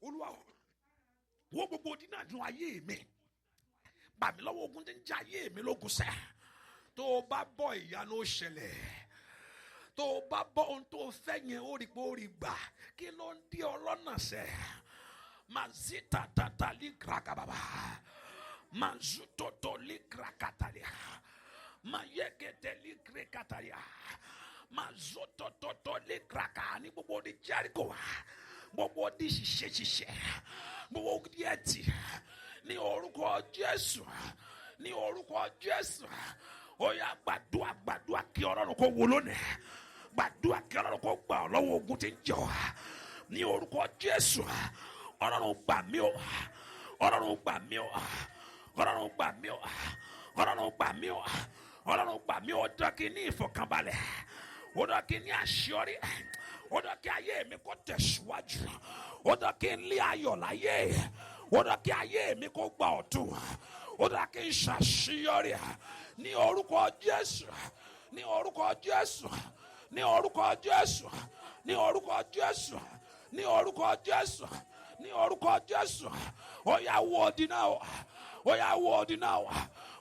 C: Olúwa wo gbogbo dínà dùn ayé mi gbà mí lọ́wọ́ ogun tí ń jẹ ayé mi lógun sẹ́ tó o bá bọ̀ ìyanu ó ṣẹlẹ̀ tó o bá bọ̀ ohun tó o fẹ́ yẹn ó rí pé ó rí gbà kí ló ń di ọlọ́nà sẹ́ mazita tatali krakababa mazutotoli krakatalia mayeketeli krekatalia mazotototoli kraka ní gbogbo di Jẹ́ríkò gbogbo di ṣiṣẹ́ gbogbo di ẹtì ní orúkọ Jésù ní orúkọ Jésù ó yá gbàdúrà kí Ọlọ́run kó wò lónìí gbàdúrà kí Ọlọ́run kó gbà ọ́ lọ́wọ́ ogun tí ń jẹ ọ́ ní orúkọ Jésù Ọlọ́run gbà mí o Ọlọ́run gbà mí o Ọlọ́run gbà mí o Ọlọ́run gbà mí o Ọlọ́run gbà mí o dọ́kì ní ìfọ̀kànbalẹ̀ ó dọ́kì ní àṣeyọrí ó dọ́kì ayé mi kó tẹ̀síwájú ó dọ́kì ní ayọ̀ láyé ó dọ́kì ayé mi kó gba ọ̀tun ó dọ́kì ń ṣàṣeyọrí ní orúkọ Jésù ní orúkọ Jésù ní orúkọ Jésù ní orúkọ Jésù ní orúkọ Jésù ní orúkọ Jésù ó yá wọ dínà ó yá wọ dínà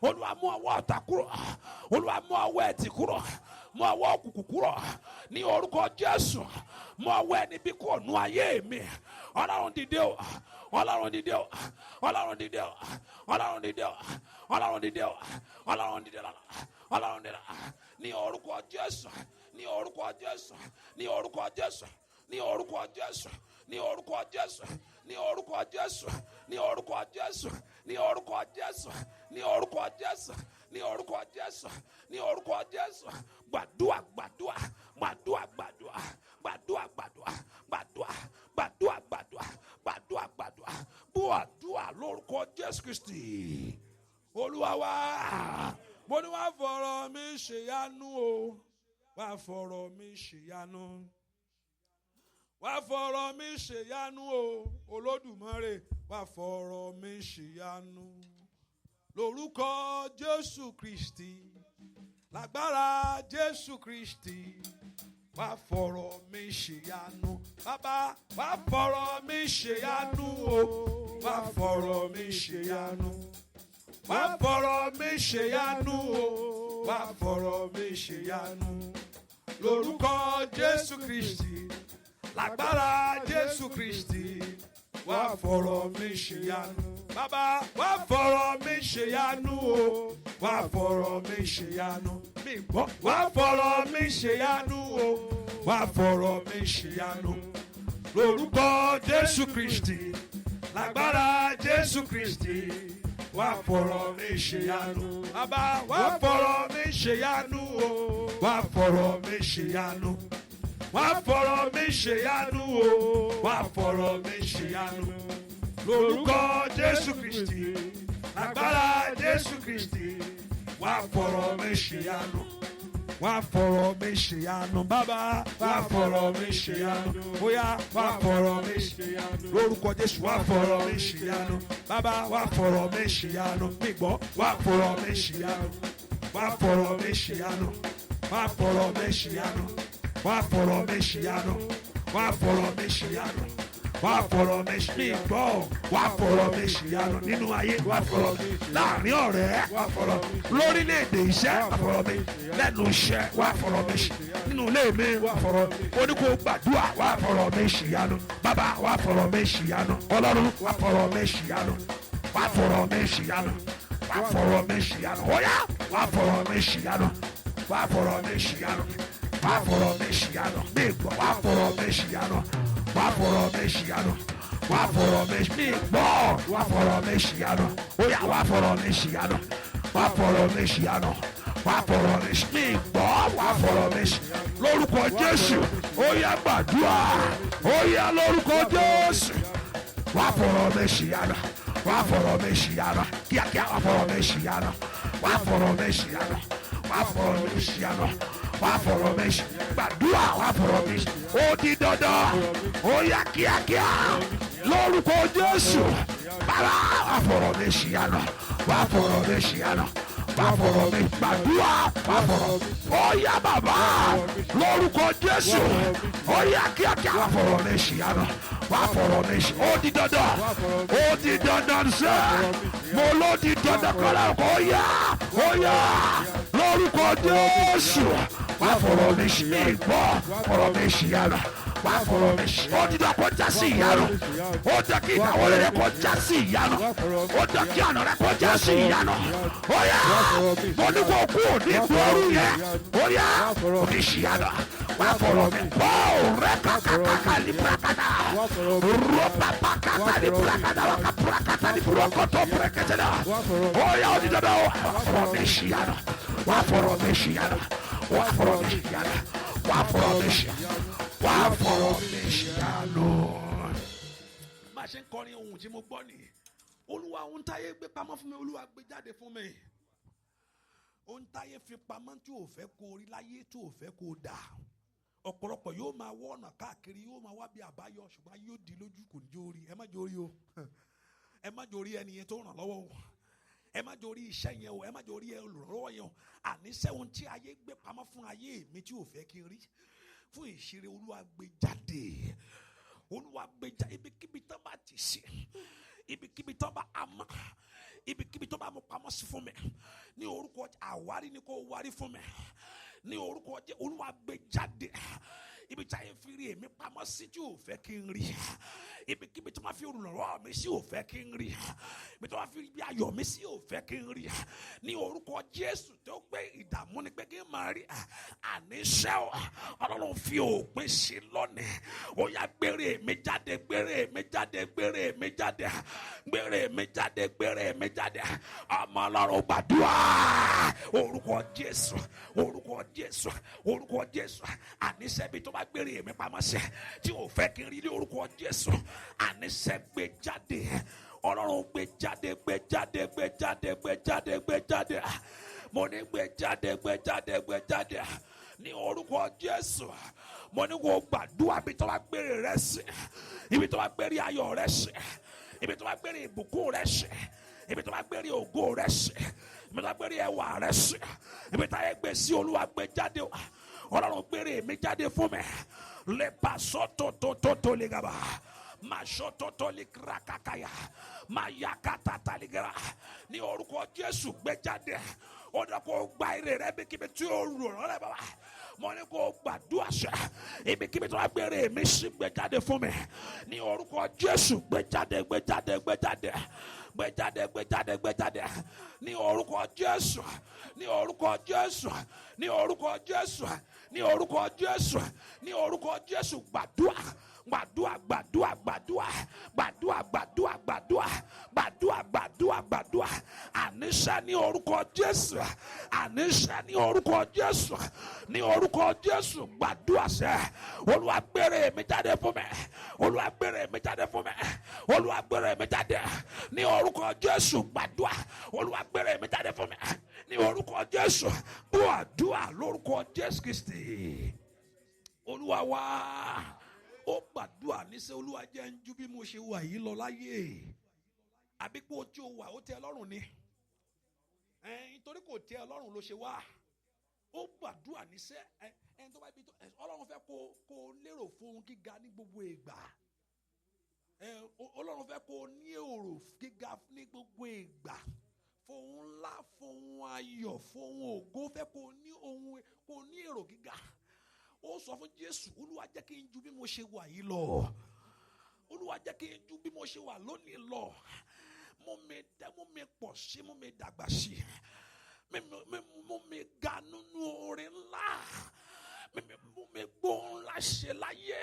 C: Olúwa mú ọwọ́ ọ̀tá kúrò Olúwa mú ọwọ́ ẹ̀tì kúrò mú ọwọ́ òkùnkùn kúrò ní orúkọ Jésù mú ọwọ́ ẹni bí kò nú ayé mi Ọlọ́run dìde o Ọlọ́run dìde o Ọlọ́run dìde o Ọlọ́run dìde o Ọlọ́run dìde o Ọlọ́run dìde o Ọlọ́run dìde o ní orúkọ Jésù ní orúkọ Jésù ní orúkọ Jésù ní orúkọ Jésù ní orúkọ Jésù ní orúkọ Jésù ní orúkọ Jésù ní orúkọ Jésù ní orúkọ Jésù ní orúkọ Jésù ní orúkọ Jésù gbàdúà gbàdúà gbàdúà gbàdúà gbàdúà gbàdúà gbàdúà gbàdúà gbàdúà gbàdúà gbàdúà gbàdúà lórúkọ Jésù Kristi Olúwa wa mo ní wá fọ̀rọ̀ mi ṣèyanu o wá fọ̀rọ̀ mi ṣèyanu. Wá fọ̀rọ̀ mi ṣèyanu o Olódùmarè wá fọ̀rọ̀ mi ṣèyanu lórúkọ Jésù Kristi lágbára Jésù Kristi wá fọ̀rọ̀ mi ṣèyanu bàbá wá fọ̀rọ̀ mi ṣèyanu o wá fọ̀rọ̀ mi ṣèyanu wá fọ̀rọ̀ mi ṣèyanu o wá fọ̀rọ̀ mi ṣèyanu lórúkọ Jésù Kristi. Lágbára Jésù Kristi wá fọ̀rọ̀ mi ṣèyanu bàbá wá fọ̀rọ̀ mi ṣèyanu o wá fọ̀rọ̀ mi ṣèyanu mi gbọ́ wá fọ̀rọ̀ mi ṣèyanu o wá fọ̀rọ̀ mi ṣèyanu lórúkọ Jésù Kristi lágbára Jésù Kristi wá fọ̀rọ̀ mi ṣèyanu. Bàbá wá fọ̀rọ̀ mi ṣèyanu o. Wá fọ̀rọ̀ mi ṣèyanu. Wá fọ̀rọ̀ mi ṣèyanu o. Wá fọ̀rọ̀ mi ṣèyanu. Lórúkọ Jésù Kristi, agbára Jésù Kristi, wá fọ̀rọ̀ mi ṣèyanu. Wá fọ̀rọ̀ mi ṣèyanu. Bàbá wá fọ̀rọ̀ mi ṣèyanu. Bóyá wá fọ̀rọ̀ mi ṣèyanu. Lórúkọ Jésù wá fọ̀rọ̀ mi ṣèyanu. Bàbá wá fọ̀rọ̀ mi ṣèyanu. Mi gbọ́ wá fọ̀rọ̀ mi ṣèyanu. Wá fọ̀rọ̀ mi ṣèyanu. Wá fọ̀rọ̀ mi ṣèyanu. Wá fọ̀rọ̀ mi ṣèyanu. Wá fọ̀rọ̀ mi ṣèyanu. Wá fọ̀rọ̀ mi ṣèyanu. Wá fọ̀rọ̀ mi ṣèyanu nínú ayé. Wá fọ̀rọ̀ mi láàrin ọ̀rẹ́. Wá fọ̀rọ̀ lórílẹ̀‐èdè iṣẹ́. Wá fọ̀rọ̀ mi lẹ́nu iṣẹ́. Wá fọ̀rọ̀ mi nínú ilé mi. Wá fọ̀rọ̀ mi oníkó gbàdúrà. Wá fọ̀rọ̀ mi ṣèyanu. Bàbá wá fọ̀rọ̀ mi ṣèyanu. Ọlọ́run wá fọ̀rọ̀ mi ṣèyanu. Wá fọ̀rọ̀ mi ṣèyanu. Wá fọ̀rọ̀ mi ṣèyanu. Óyá wá fọ̀rọ̀ mi ṣèyanu. Wá fọ̀rọ̀ mi ṣèyanu. Wá fọ̀rọ̀ mi ṣèyanu. Mi gbọ́ wá fọ̀rọ̀ mi ṣèyanu. Wá fọ̀rọ̀ mi ṣèyanu. Wá fọ̀rọ̀ mi mi gbọ́ wá fọ̀rọ̀ mi ṣèyanu. Óyá wá fọ̀rọ̀ mi ṣèyanu. Wá fọ̀rọ̀ mi ṣèyanu. Wá fọ̀rọ̀ mi mi gbọ́ wá fọ̀rọ̀ mi ṣèyanu. Lórúkọ Jésù óyá gbàdúrà. Óyá lórúkọ Jésù wá fọ̀rọ̀ mi ṣèyanu. Wá fọ̀rọ̀ mi ṣèyanu. Kíákíá wá fọ̀rọ̀ mi ṣèyanu. Wá fọ̀rọ̀ mi ṣèyanu. Wá fọ̀rọ̀ mi ṣèyanu. Wá fọ̀rọ̀ mi ṣèyanu. Gbàdúrà wá fọ̀rọ̀ mi ṣèyanu. Ó di dandan. Óyá kíákíá lórúkọ Jésù. Bàbá wá fọ̀rọ̀ mi ṣèyanu. Wá fọ̀rọ̀ mi ṣèyanu. Wá fọ̀rọ̀ mi gbàdúrà. Wá fọ̀rọ̀ mi. Óyá bàbá lórúkọ Jésù. Óyá kíákíá wá fọ̀rọ̀ mi ṣèyanu. Wá fọ̀rọ̀ mi ṣe. Ó di dandan. Ó di dandan sẹ́. Mo ló di dandan kọ́lá. Óyá óyá lórúkọ Jésù. Wá fọ̀rọ̀ mi ṣe. Mi gbọ́ fọ̀rọ̀ mi ṣèyanu. Wá fọ̀rọ̀ mi ṣe. Ó di dandan kó já sí ìyanu. Ó jẹ́ kí ìdáwọ́lé rẹ kó já sí ìyanu. Ó jẹ́ kí àná rẹ kó já sí ìyanu. Óyá mo ní kó kú ní gbòòrú yẹn. Óyá mi ṣìyanu. Wá fọ̀rọ̀ mi. Bọ́ọ̀ rẹ kàkàkàkà ní pàkàtà. Rọ́pà pàkàtà ní pàkàtà. Wàkà pàkàtà ní pàkàtà pàkàtà náà. Óyá ó di dandan. Wá fọ̀rọ̀ mi ṣìyanu. Wá fọ̀rọ̀ mi ṣìyanu. Wá fọ̀rọ̀ mi ṣìyanu. Wá fọ̀rọ̀ mi ṣìyanu. Wá fọ̀rọ̀ mi ṣìyanu. Bá a ṣe ń kọrin ohun tí mo gbọ́ nìyí. Olúwa ohun táyé gbé pamọ́ fún mi. Olúwa gbé jáde fún mi. Ohun táyé fi pamọ́ tí ò fẹ́ kó rí láyé tí ò fẹ́ kó dà. Ọ̀pọ̀lọpọ̀ yóò máa wọ́ ọ̀nà káàkiri yóò máa wá bí àbáyọ ṣùgbọ́n yóò di lójú kò ní jó rí. Ẹ má jó rí o. Ẹ má jó rí ẹni yẹn tó ràn lọ́wọ́ o. Ẹ má jó rí iṣẹ́ yẹn o. Ẹ má jó rí olùrànlọ́wọ́ yẹn o. Àníṣe ohun tí ayé gbé pamọ́ fún ayé mi tí ò fẹ́ kí n rí. Fún ìṣeré Olúwa gbé jáde. Olúwa gbé jáde. Ibikíbi tó bá ti ṣe. Ibikíbi tó bá àmọ́. Ibikíbi tó bá mú pamọ́ sí fún mi. Ní orúkọ àwárí ni kò wárí fún mi. Ní orúkọ jẹ́ Olúwa gbé jáde. Ibi tí ayé fi rí èmi pamọ́ sí tí ò fẹ́ kí n rí. Ibikíbi tó máa fi olùrànlọ́wọ́ mi sí ò fẹ́ kí n rí. Ibi tó máa fi bí ayọ̀ mi sí ò fẹ́ kí n rí. Ní orúkọ Jésù tó gbé ìdààmú ni pé kí n máa rí. Àníṣe Ọlọ́run fi òpin sí lónìí. Ó yá gbére mi jáde, gbére mi jáde, gbére mi jáde, gbére mi jáde, gbére mi jáde. Ọmọ Ọlọ́run gbàdúrà. Orúkọ Jésù, orúkọ Jésù, orúkọ Jésù. Àníṣe bí tó bá gbére mi pamọ́ sí tí ò fẹ́ kí n rí ní orúkọ Jésù. Àníṣe gbé jáde. Ọlọ́run gbé jáde, gbé jáde, gbé jáde, gbé jáde, gbé jáde. Mo ní gbé jáde, gbé jáde, gbé jáde. Ní orúkọ Jésù. Mo ní kó gbàdúrà bí tó bá gbére rẹ sí. Ibi tó bá gbére ayọ̀ rẹ sí. Ibi tó bá gbére ìbùkún rẹ sí. Ibi tó bá gbére ògo rẹ sí. Ibi tó bá gbére ẹwà rẹ sí. Ibi tó bá gbé sí Olúwa gbé jáde. Ọlọ́run gbére mi jáde fún mi. Le paso to le gaba. Ma shoto to le krakakaya. Ma yakata taligara. Ní orúkọ Jésù gbé jáde. Ó dá kó gba ire rẹ bí kíbi tí ó rò rán rẹ bàbá. Mo ní kó gbàdúrà ṣe. Ibi kíbi tó wá gbére mi sí gbé jáde fún mi. Ní orúkọ Jésù gbé jáde, gbé jáde, gbé jáde. Gbé jáde, gbé jáde, gbé jáde. Ní orúkọ Jésù. Ní orúkọ Jésù. Ní orúkọ Jésù. Ní orúkọ Jésù. Ní orúkọ Jésù gbàdúrà. Gbàdúrà, gbàdúrà, gbàdúrà. Gbàdúrà, gbàdúrà, gbàdúrà. Gbàdúrà, gbàdúrà àníṣe ní orúkọ Jésù àníṣe ní orúkọ Jésù ní orúkọ Jésù gbàdúrà sẹ́ Olúwa gbére mi jáde fún mi Olúwa gbére mi jáde fún mi Olúwa gbére mi jáde ní orúkọ Jésù gbàdúrà Olúwa gbére mi jáde fún mi ní orúkọ Jésù gbàdúrà lórúkọ Jésù Kristi Olúwa wa ó gbàdúrà níṣẹ́ Olúwa jẹ́ ń ju bí mo ṣe wà yìí lọ láyé àbí pé o tí o wà ó tẹ́ Ọlọ́run ni nítorí kò tẹ́ Ọlọ́run ló ṣe wá ó gbàdúrà níṣẹ́ ẹni tó bá ibi tó Ọlọ́run fẹ́ kó lérò fún ohun gíga ní gbogbo ìgbà Ọlọ́run fẹ́ kó ní èrò gíga ní gbogbo ìgbà fún ohun ńlá fún ohun ayọ̀ fún ohun ògo fẹ́ kó ní èrò gíga ó sọ fún Jésù Olúwa jẹ́ kí n ju bí mo ṣe wà yìí lọ Olúwa jẹ́ kí n ju bí mo ṣe wà lónìí lọ mú mi pọ̀ sí mú mi dàgbà sí mú mi ga nínú orin ńlá mú mi gbóhùn ńlá ṣe láyé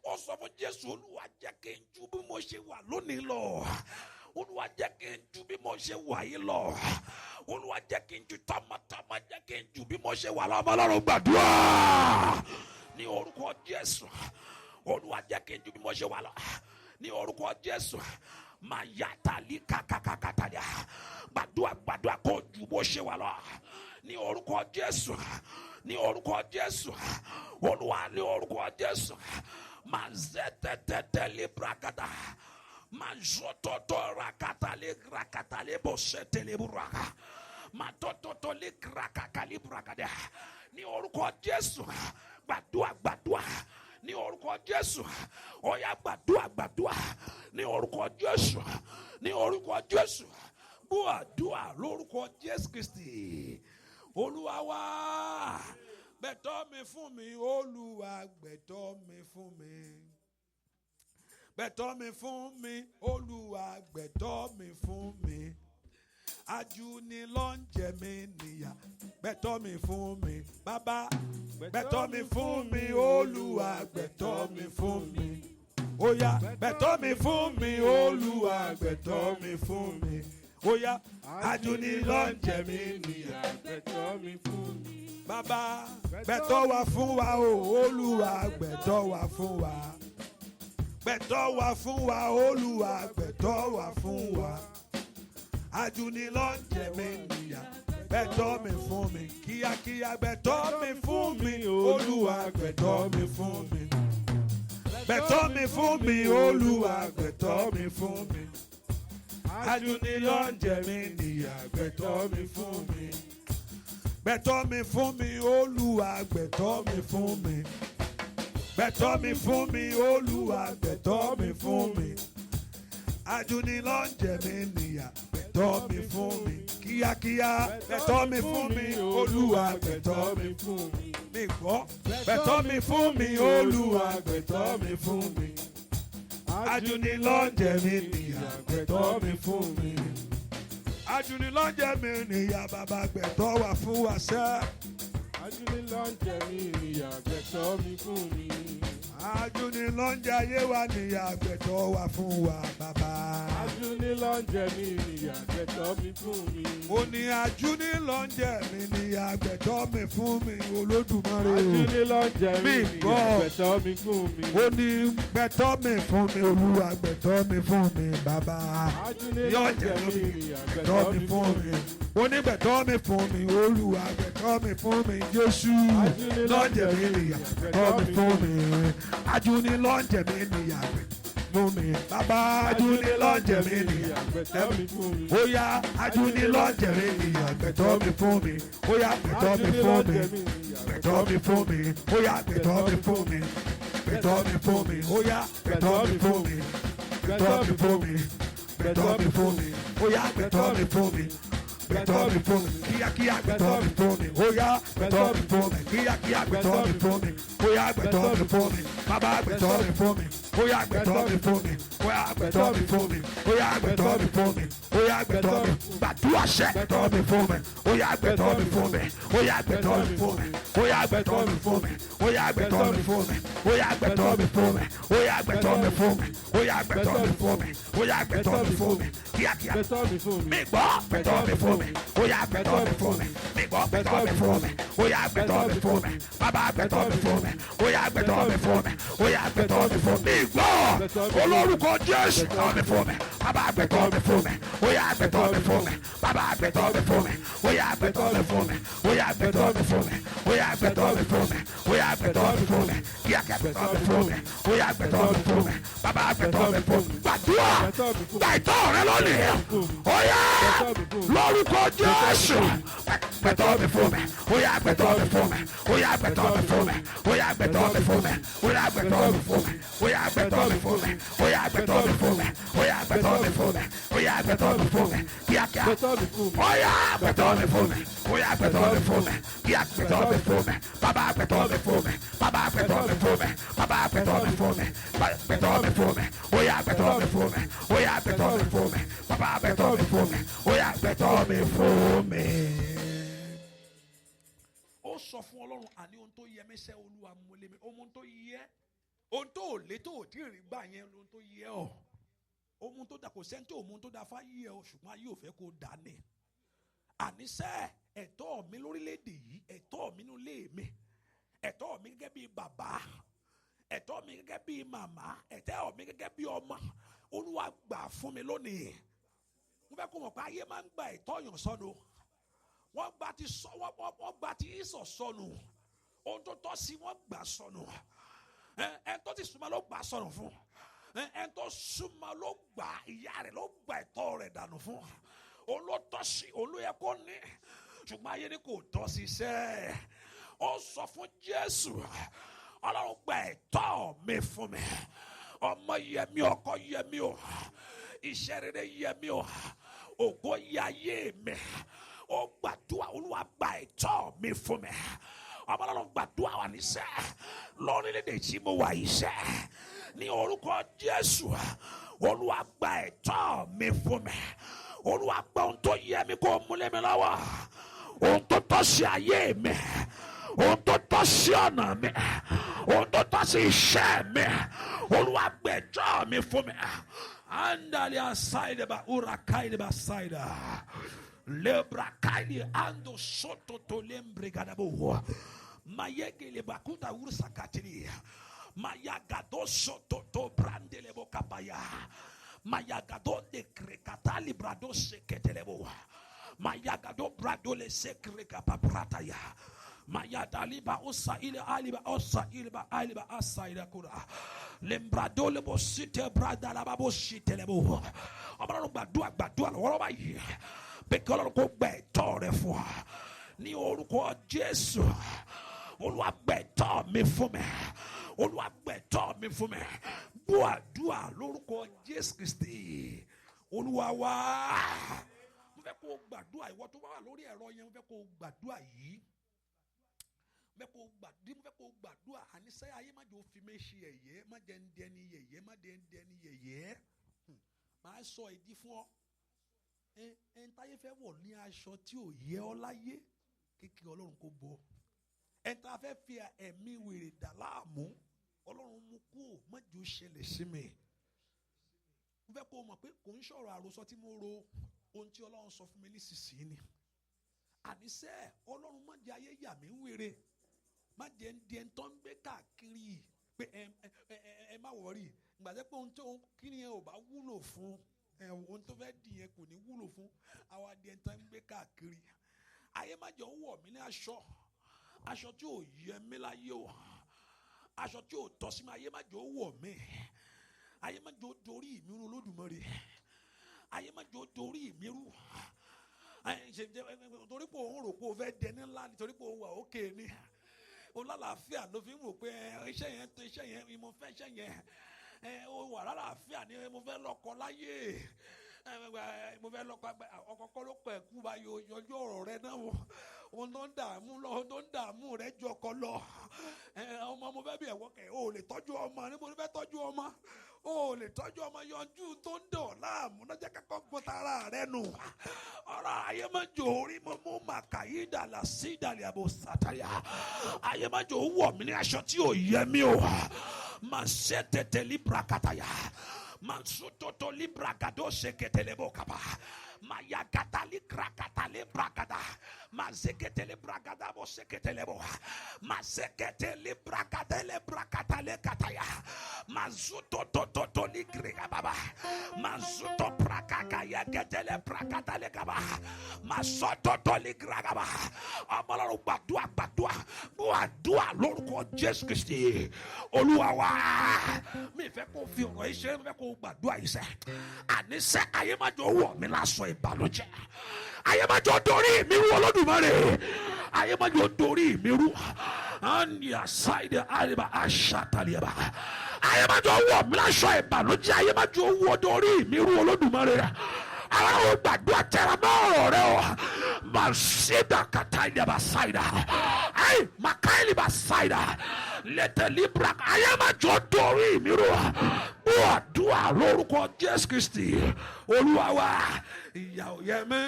C: ó sọ fún Jésù Olúwa jẹ́ kí n ju bí mo ṣe wà lónìí lọ Olúwa jẹ́ kí n ju bí mo ṣe wà yìí lọ Olúwa jẹ́ kí n ju tọmọtọmọ jẹ́ kí n ju bí mo ṣe wà lọ́mọ Ọlọ́run gbàdúrà ní orúkọ Jésù Olúwa jẹ́ kí n ju bí mo ṣe wà lọ ní orúkọ Jésù máa yàtà lí kàkàkàkàtàlíà gbàdúrà kó ju bó ṣe wà lọ ní orúkọ Jésù ní orúkọ Jésù Olúwa ní orúkọ Jésù máa zẹ́tẹ̀tẹ̀tẹ̀ lé brakata máa zọ́tọ̀tọ̀ rakata lé bó ṣẹ́tẹ̀ lé buraka máa tọ̀tọ̀tọ̀ lé krakaka lé burakadà ní orúkọ Jésù gbàdúrà ní orúkọ Jésù ó yá gbàdúrà ní orúkọ Jésù ní orúkọ Jésù gbọ́ àdúrà lórúkọ Jésù Kristi Olúwa wa gbẹ̀tọ́ mi fún mi Olúwa gbẹ̀tọ́ mi fún mi gbẹ̀tọ́ mi fún mi Olúwa gbẹ̀tọ́ mi fún mi ajuni ló ń jẹ mí níyà gbẹ̀tọ́ mi fún mi bàbá gbẹ̀tọ́ mi fún mi Olúwa gbẹ̀tọ́ mi fún mi ó yá gbẹ̀tọ́ mi fún mi Olúwa gbẹ̀tọ́ mi fún mi ó yá ajuni ló ń jẹ mí níyà
A: gbẹ̀tọ́ mi fún mi
B: bàbá gbẹ̀tọ́ wa fún wa o Olúwa gbẹ̀tọ́ wa fún wa gbẹ̀tọ́ wa fún wa Olúwa gbẹ̀tọ́ wa fún wa ajuni ló ń jẹ mí níyà gbẹ̀tọ́ mi fún mi kíákíá gbẹ̀tọ́ mi fún mi Olúwa gbẹ̀tọ́ mi fún mi gbẹ̀tọ́ mi fún mi Olúwa gbẹ̀tọ́ mi fún mi ajuni ló ń jẹ mí níyà gbẹ̀tọ́ mi fún mi gbẹ̀tọ́ mi fún mi Olúwa gbẹ̀tọ́ mi fún mi gbẹ̀tọ́ mi fún mi Olúwa gbẹ̀tọ́ mi fún mi ajuni ló ń jẹ mí níyà gbẹ̀tọ́ mi fún mi kíákíá gbẹ̀tọ́ mi fún mi Olúwa gbẹ̀tọ́ mi fún mi mi gbọ́ gbẹ̀tọ́ mi fún mi Olúwa gbẹ̀tọ́ mi fún mi ajuni ló ń jẹ mí níyà gbẹ̀tọ́ mi fún mi ajuni ló ń jẹ mí níyà bàbá gbẹ̀tọ́ wà fún wa sẹ́
A: ajuni ló ń jẹ mí níyà gbẹ̀tọ́ mi fún mi
B: ajuni ló ń jẹ ayé wa níyà gbẹ̀tọ́ wà fún wa bàbá
A: ajuni ló ń jẹ mí níyà gbẹ̀tọ́ mi fún mi
B: ó ní ajuni ló ń jẹ mí níyà gbẹ̀tọ́ mi fún mi Olódùmarè
A: ajuni ló ń jẹ mí níyà
B: gbọ́
A: gbẹ̀tọ́ mi fún mi
B: ó ní gbẹ̀tọ́ mi fún mi Olúwa gbẹ̀tọ́ mi fún mi bàbá
A: ajuni ló ń jẹ mí níyà
B: gbẹ̀tọ́ mi fún mi ó ní gbẹ̀tọ́ mi fún mi Olúwa gbẹ̀tọ́ mi fún mi Jésù ló ń jẹ mí níyà gbẹ̀tọ́ mi fún mi ajuni ló ń jẹ mí níyà fún mi bàbá ajuni ló ń jẹ mí níyà
A: gbẹ̀tọ́ mi fún mi
B: ó yá ajuni ló ń jẹ mí níyà gbẹ̀tọ́ mi fún mi ó yá gbẹ̀tọ́ mi fún mi gbẹ̀tọ́ mi fún mi ó yá gbẹ̀tọ́ mi fún mi gbẹ̀tọ́ mi fún mi ó yá gbẹ̀tọ́ mi fún mi gbẹ̀tọ́ mi fún mi gbẹ̀tọ́ mi fún mi ó yá gbẹ̀tọ́ mi fún mi gbẹ̀tọ́ mi fún mi kíákíá gbẹ̀tọ́ mi fún mi ó yá gbẹ̀tọ́ mi fún mi kíákíá gbẹ̀tọ́ mi fún mi ó yá gbẹ̀tọ́ mi fún mi bàbá gbẹ̀tọ́ mi fún mi
C: ó yá gbẹ̀tọ́ mi fún mi, ó yá gbẹ̀tọ́ mi fún mi, ó yá gbẹ̀tọ́ mi fún mi, ó yá gbẹ̀tọ́ mi, gbàdúrà ṣẹ gbẹ̀tọ́ mi fún mi, ó yá gbẹ̀tọ́ mi fún mi, ó yá gbẹ̀tọ́ mi fún mi, ó yá gbẹ̀tọ́ mi fún mi, ó yá gbẹ̀tọ́ mi fún mi, ó yá gbẹ̀tọ́ mi fún mi, ó yá gbẹ̀tọ́ mi fún mi, ó yá gbẹ̀tọ́ mi fún mi, ó yá gbẹ̀tọ́ mi fún mi, kíákíá mi gbọ́ gbẹ̀tọ́ mi fún mi, ó yá gbẹ̀tọ́ mi fún mi, mi gbọ́ gbẹ̀tọ́ mi fún mi, ó yá gbẹ̀tọ́ mi fún mi, bàbá gbẹ̀tọ́ mi fún mi, ó yá gbẹ̀tọ́ mi fún mi, ó yá gbẹ̀tọ́ mi fún mi, gbọ́ olórúkọ Jésù gbẹ̀tọ́ mi fún mi, bàbá gbẹ̀tọ́ mi fún mi, ó yá gbẹ̀tọ́ mi fún mi, bàbá gbẹ̀tọ́ mi fún mi, ó yá gbẹ̀tọ́ mi fún mi, ó yá gbẹ̀tọ́ mi fún mi, ó yá gbẹ̀tọ́ mi fún mi, ó yá gbẹ̀tọ́ mi fún mi, kíákíá gbẹ̀tọ́ mi fún mi, ó yá gbẹ̀tọ́ mi fún mi, bàbá gbẹ̀tọ́ mi fún mi, gbàdúrà gbẹ̀tọ́ rẹ lónìí, ó yá lórúkọ Jésù gbẹ̀tọ́ mi fún mi, ó yá gbẹ̀tọ́ mi fún mi, ó yá gbẹ̀tọ́ mi fún mi, ó yá gbẹ̀tọ́ mi fún mi, ó yá gbẹ̀tọ́ mi fún mi, ó yá gbẹ̀tọ́ mi fún mi, ó yá gbẹ̀tọ́ mi fún mi, ó yá gbẹ̀tọ́ mi fún mi, ó yá gbẹ̀tọ́ mi fún mi, kíákíá, ó yá gbẹ̀tọ́ mi fún mi, ó yá gbẹ̀tọ́ mi fún mi, kíá gbẹ̀tọ́ mi fún mi, bàbá gbẹ̀tọ́ mi fún mi, bàbá gbẹ̀tọ́ mi fún mi, bàbá gbẹ̀tọ́ mi fún mi, gbẹ̀tọ́ mi fún mi, ó yá gbẹ̀tọ́ mi fún mi, ó yá gbẹ̀tọ́ mi fún mi, bàbá gbẹ̀tọ́ mi fún mi, ó yá gbẹ̀tọ́ mi fún mi. Ó sọ fún Ọlọ́run àní ohun tó yẹ mí sẹ́ Olúwa mo lé mi, ohun tó yẹ, ohun tó lé tó ò tí ì rí gbà yẹn ohun tó yẹ ọ́, ohun tó dà kò sẹ́ni tó ohun tó dà fáyé ọ́ ṣùgbọ́n ayé ò fẹ́ kó dà ní. Àníṣe ẹ̀tọ́ mi lórílẹ̀‐èdè yìí, ẹ̀tọ́ mi nínú ilé mi, ẹ̀tọ́ mi gẹ́gẹ́ bí bàbá, ẹ̀tọ́ mi gẹ́gẹ́ bí màmá, ẹ̀tọ́ mi gẹ́gẹ́ bí ọmọ, Olúwa gbà fún mi lónìí. Mo fẹ́ kó mọ̀ pé ayé máa ń gba ẹ̀tọ́ yàn sọnù, wọ́n gba ti ìsọ̀ sọnù, ohun tó tọ́ sí wọ́n gbà sọnù, ẹ̀ tó ti súnmọ́ ló gbà sọnù fún, ẹ̀ tó súnmọ́ ló gbà, ìyá rẹ̀ ló gbà ẹ̀tọ́ rẹ̀ dànù fún, olótọ́ sí olóyè kó ní, ṣùgbọ́n ayé ni kò tọ́ sí sẹ́. Ó sọ fún Jésù, Ọlọ́run gba ẹ̀tọ́ mi fún mi, ọmọ yẹ mí, ọkọ yẹ mí o, iṣẹ́ rere yẹ mí o, ògo yẹ ayé mi. Ó gbàdúrà, Olúwa gba ẹ̀tọ́ mi fún mi, ọmọ Ọlọ́run gbàdúrà wà níṣẹ́ lórílẹ̀‐èdè tí mo wà iṣẹ́ ní orúkọ Jésù. Olúwa gba ẹ̀tọ́ mi fún mi, Olúwa gba ohun tó yẹ mi kó mú lé mi lọ́wọ́, ohun tó tọ́ sí ayé mi, ohun tó tọ́ sí ọ̀nà mi, ohun tó tọ́ sí iṣẹ́ mi, Olúwa gba ẹ̀tọ́ mi fún mi. Andali aside ba urakaide ba side. Lebra kaili ando soto to lembre gadabo. Mayege le bakuta ursa katini. Mayagado soto to brande lebo kapaya. Mayagado de krekatali brado seketelebo. Mayagado brado le sekre kapaprataya. Mayadaliba osa ile aliba osa ilba aliba asa ile kura. Lembrado lebo site brada la babo site lebo. Ọmọlọ́run gbàdúrà lọ́wọ́ báyìí. Bẹ́ẹ̀ni Ọlọ́run kò gba ẹ̀tọ́ rẹ fún wa ní orúkọ Jésù. Olúwa gba ẹ̀tọ́ mi fún mi, Olúwa gba ẹ̀tọ́ mi fún mi. Gbọ́ àdúrà lórúkọ Jésù Kristi Olúwa wa. Mo fẹ́ kó gbàdúrà, ìwọ tó bá wà lórí ẹ̀rọ yẹn, mo fẹ́ kó gbàdúrà yìí. Mo fẹ́ kó gbàdúrà àníṣe ayé má jẹ́ ó fi mí ṣe yẹ̀yẹ́, má jẹ́ ń dẹni yẹ̀yẹ́, má jẹ́ ń dẹni yẹ̀yẹ́. Màá sọ ìdí fún ọ. Ẹ̀ńtáyé fẹ́ wọ̀ ní aṣọ tí ò yẹ ọ́ láyé, kékeré Ọlọ́run kò bọ̀. Ẹ̀ńtá fẹ́ fi ẹ̀mí wèrè dà láàmú, Ọlọ́run mú kú ò, má jẹ́ ó ṣẹlẹ̀ sí mi. Mo fẹ́ kó o mọ̀ pé kò ń ṣọ̀rọ̀ àròsọ tí mo ro, ohun tí Ọlọ́run sọ fún mi nísinsìnyí ni. Àníṣe Ọlọ́run má jẹ́ ayé yà mí wèrè, má jẹ́ ń di ẹni tó ń gbé káàkiri pé ẹ má wọ̀rí, gbàdé pé ohun tó kíni yẹn ò bá wúlò fún, ohun tó fẹ́ dì yẹn kò ní wúlò fún àwọn adìẹ tó ń gbé káàkiri. Ayé má jẹ́ ó wọ̀ mí ní aṣọ tí ò yẹ mí láyé o, aṣọ tí ò tọ́ sí mi, ayé má jẹ́ ó wọ̀ mí, ayé má jẹ́ ó dorí mi rú Olódùmarè, ayé má jẹ́ ó dorí mi rú. Torí pé òun rò pé o fẹ́ dẹni ńlá ni, torí pé o wà òkè ni, o lálàáfíà ló fi ń rò pé iṣẹ́ yẹn mo fẹ́ iṣẹ́ yẹn, o wà lálàáfíà ni mo fẹ́ lọ́kọ láyé, mo fẹ́ lọ́kọ ọkọ kọ́ ló pẹ̀ kú bá yọjú ọ̀rọ̀ rẹ náà ohun tó ń dààmú lọ, ohun tó ń dààmú rẹ ju ọkọ lọ. Ọmọ mo fẹ́ bí ẹ̀wọ́ kẹ̀, o ò lè tọ́jú ọmọ, níbo ló fẹ́ tọ́jú ọmọ? O ò lè tọ́jú ọmọ, yanjú tó ń dọ̀ láàmú lọ́jọ́ kẹ́kọ̀ọ́ gbọ́n tara rẹ nù. Ọ̀rọ̀ ayé máa jò orí mo mú màkàyí dàlà sí ìdàlẹ̀ àbò sàtàyà. Ayé máa jò wọ̀ mí ní aṣọ tí ò yẹ mí o. Màá ṣe tètè libra kàtàyà. Màá sún tótó libra gàdó ṣe kẹtẹlẹ bò kàbà. Maya katali krakatale bragada, mazeketele bragada bo seketele bo, mazeketele bragadele brakatale kataya, mazuto toto ligriga baba, mazuto prakakaya ketele brakatale kaba, mazoto ligraga baba. Ọmọlọ́run gbàdúrà lórúkọ Jésù Kristi Olúwa wa. Mi fẹ́ kó fi ọ̀rọ̀ yìí ṣe, mi fẹ́ kó gbàdúrà yìí ṣe. Àníṣe ayé má jọ wọ̀ mí lásán ìbànújẹ́. Ayé má jọ dorí mi rú Olódùmarè. Ayé má jọ dorí mi rú. Anya side ariba ashataliaba. Ayé má jọ wọ̀ mí lásán ìbànújẹ́. Ayé má jọ wọ̀ dorí mi rú Olódùmarè. Àwọn gbàdúrà tẹ̀ra mọ́ ọ̀rẹ́ o. Masida kataya basaida. Ay makaili basaida. Lete libra. Ayé má jọ dorí mi rú. Àdúrà lórúkọ Jésù Kristi Olúwa wa. Ìyà ò yẹ mí,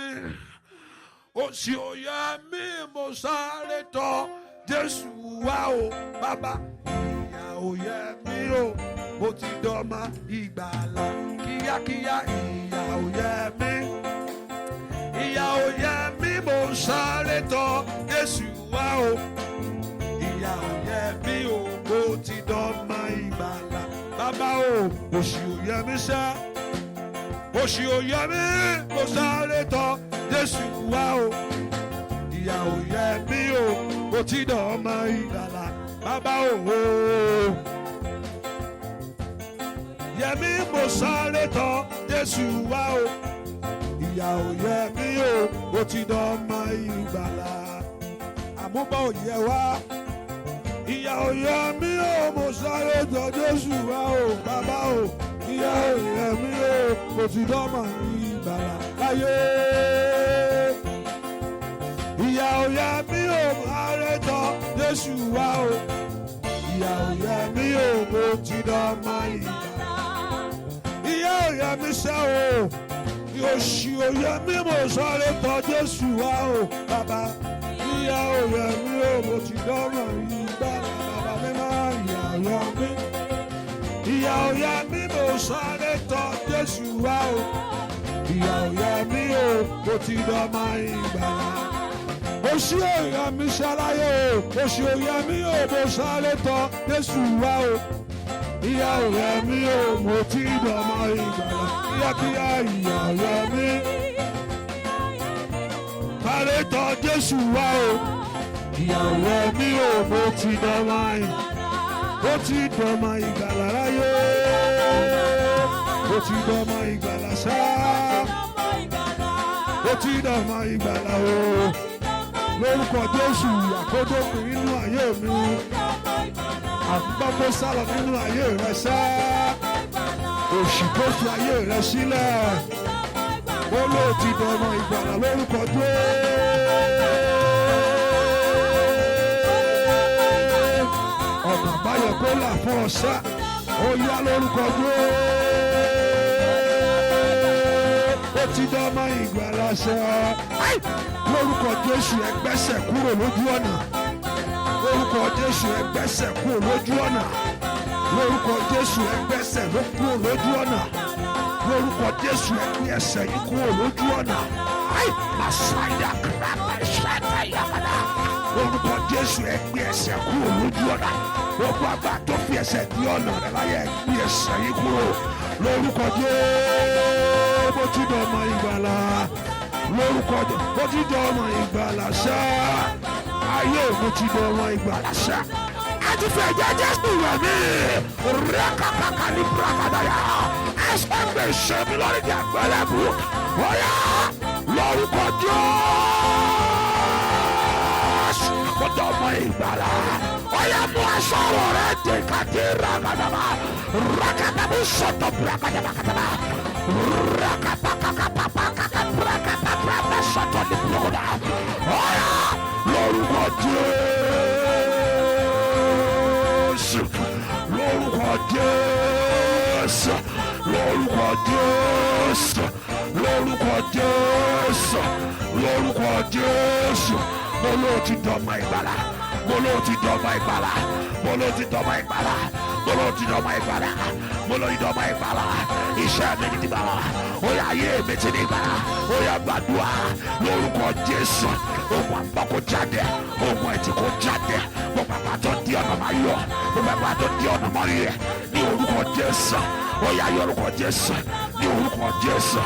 C: òṣì ò yẹ mí, mo sáré tọ̀ Jésù wá o bàbá. Ìyà ò yẹ mí o, mo ti dọ́mọ ìgbàlà kíákíá. Ìyà ò yẹ mí, ìyà ò yẹ mí, mo sáré tọ̀ Jésù wá o. Ìyà ò yẹ mí o, mo ti dọ́mọ ìgbàlà bàbá o. Òṣì ò yẹ mí sẹ́, òṣì ò yẹ mí, mo sáré tọ̀ Jésù wá o. Ìyà ò yẹ mí o, mo ti dọ́mọ ìgbàlà bàbá o. Yẹ mí, mo sáré tọ̀ Jésù wá o. Ìyà ò yẹ mí o, mo ti dọ́mọ ìgbàlà. Àmúbọ̀ ò yẹ wá. Ìyà ò yẹ mí o, mo sáré tọ̀ Jésù wá o bàbá o. Ìyà ò yẹ mí o, mo ti dọ́mọ ìgbàlà láyé. Ìyà ò yẹ mí o, mo sáré tọ̀ Jésù wá o. Ìyà ò yẹ mí o, mo ti dọ́mọ ìgbàlà. Ìyà ò yẹ mí sẹ́ o, òṣì ò yẹ mí, mo sáré tọ̀ Jésù wá o bàbá. Ìyà ò yẹ mí o, mo ti dọ́mọ ìgbàlà bàbá mi máa. Ìyà ò yẹ mí, ìyà ò yẹ mí, mo sáré tọ̀ Jésù wá o. Ìyà ò yẹ mí o, mo ti dọ́mọ ìgbàlà. Òṣì ò yẹ mí ṣaláyé o, òṣì ò yẹ mí o, mo sáré tọ̀ Jésù wá o. Ìyà ò yẹ mí o, mo ti dọ́mọ ìgbàlà kíákíá. Ìyà ò yẹ mí, sáré tọ̀ Jésù wá o. Ìyà ò yẹ mí o, mo ti dọ́mọ ìgbàlà. Mo ti dọ́mọ ìgbàlà láyé, mo ti dọ́mọ ìgbàlà sá, mo ti dọ́mọ ìgbàlà o. Lórúkọ Jésù, àkójọ pè nínú ayé mi, àgbàgbọ́ sálọ nínú ayé rẹ sá, òṣì tó fi ayé rẹ sílẹ̀, ó ló ti dọ́mọ ìgbàlà lórúkọ Jésù. Ọ̀nà àbáyọ kó là fún ọ̀sá, ó yá lórúkọ Jésù. Ó ti dọ́mọ ìgbàlà sá. Lórúkọ Jésù, ẹ gbẹ́sẹ̀ kúrò lójú ọ̀nà. Lórúkọ Jésù, ẹ gbẹ́sẹ̀ kúrò lójú ọ̀nà. Lórúkọ Jésù, ẹ gbẹ́sẹ̀ kúrò lójú ọ̀nà. Lórúkọ Jésù, ẹ gbé ẹsẹ̀ yìí kúrò lójú ọ̀nà. Màsáyà kìláàbà ìṣẹ́ta yàgàdà. Lórúkọ Jésù, ẹ gbé ẹsẹ̀ kúrò lójú ọ̀nà. Gbogbo àgbà tó fi ẹsẹ̀ di ọ̀nà rẹ̀ láyé, ẹ gbé ẹsẹ̀ yìí kúrò. Lórúkọ Jésù, mo ti dọ́mọ ìgbàlà. Lórúkọ Jésù, mo ti dọ́mọ ìgbàlà sá. Ayé mo ti dọ́mọ ìgbàlà sá. Àti fẹ̀jẹ̀ Jésù rẹ̀ mí. Rákàkàkà ní bùràkàdàyà. Ẹ̀sọ́ gbé ìṣẹ́mi lórí ìdí àgbẹ̀lẹ̀bù. Wọ́yá lórúkọ Jésù. Mo dọ́mọ ìgbàlà. Wọ́yá mú aṣọ rẹ̀ dé kàdé rákàdàbà. Rákàdàbà sọ̀tọ̀ bùràkàdàbà kàdàbà. Rákàpàkàkàpàkàkà bùràkàpàkàpà sọ̀tọ̀ ní bùràkàdà. Wọ́yá Jésù, lórúkọ Jésù, lórúkọ Jésù, lórúkọ Jésù. Mo ló ti dọ̀mọ̀ ìgbàlà, mo ló ti dọ̀mọ̀ ìgbàlà, mo ló ti dọ̀mọ̀ ìgbàlà, mo ló ti dọ̀mọ̀ ìgbàlà, mo ló ti dọ̀mọ̀ ìgbàlà. Iṣẹ́ mi ti ìgbàlà, ó yá ayé mi ti ní ìgbàlà, ó yá gbàdúrà lórúkọ Jésù. Ogun àpá kò jáde, ogun ẹ̀tì kò jáde, gbogbo àpá tó di ọ̀nà máa yọ, gbogbo àpá tó di ọ̀nà máa yẹ ní orúkọ Jésù. Ó yá yọ orúkọ Jésù, ní orúkọ Jésù.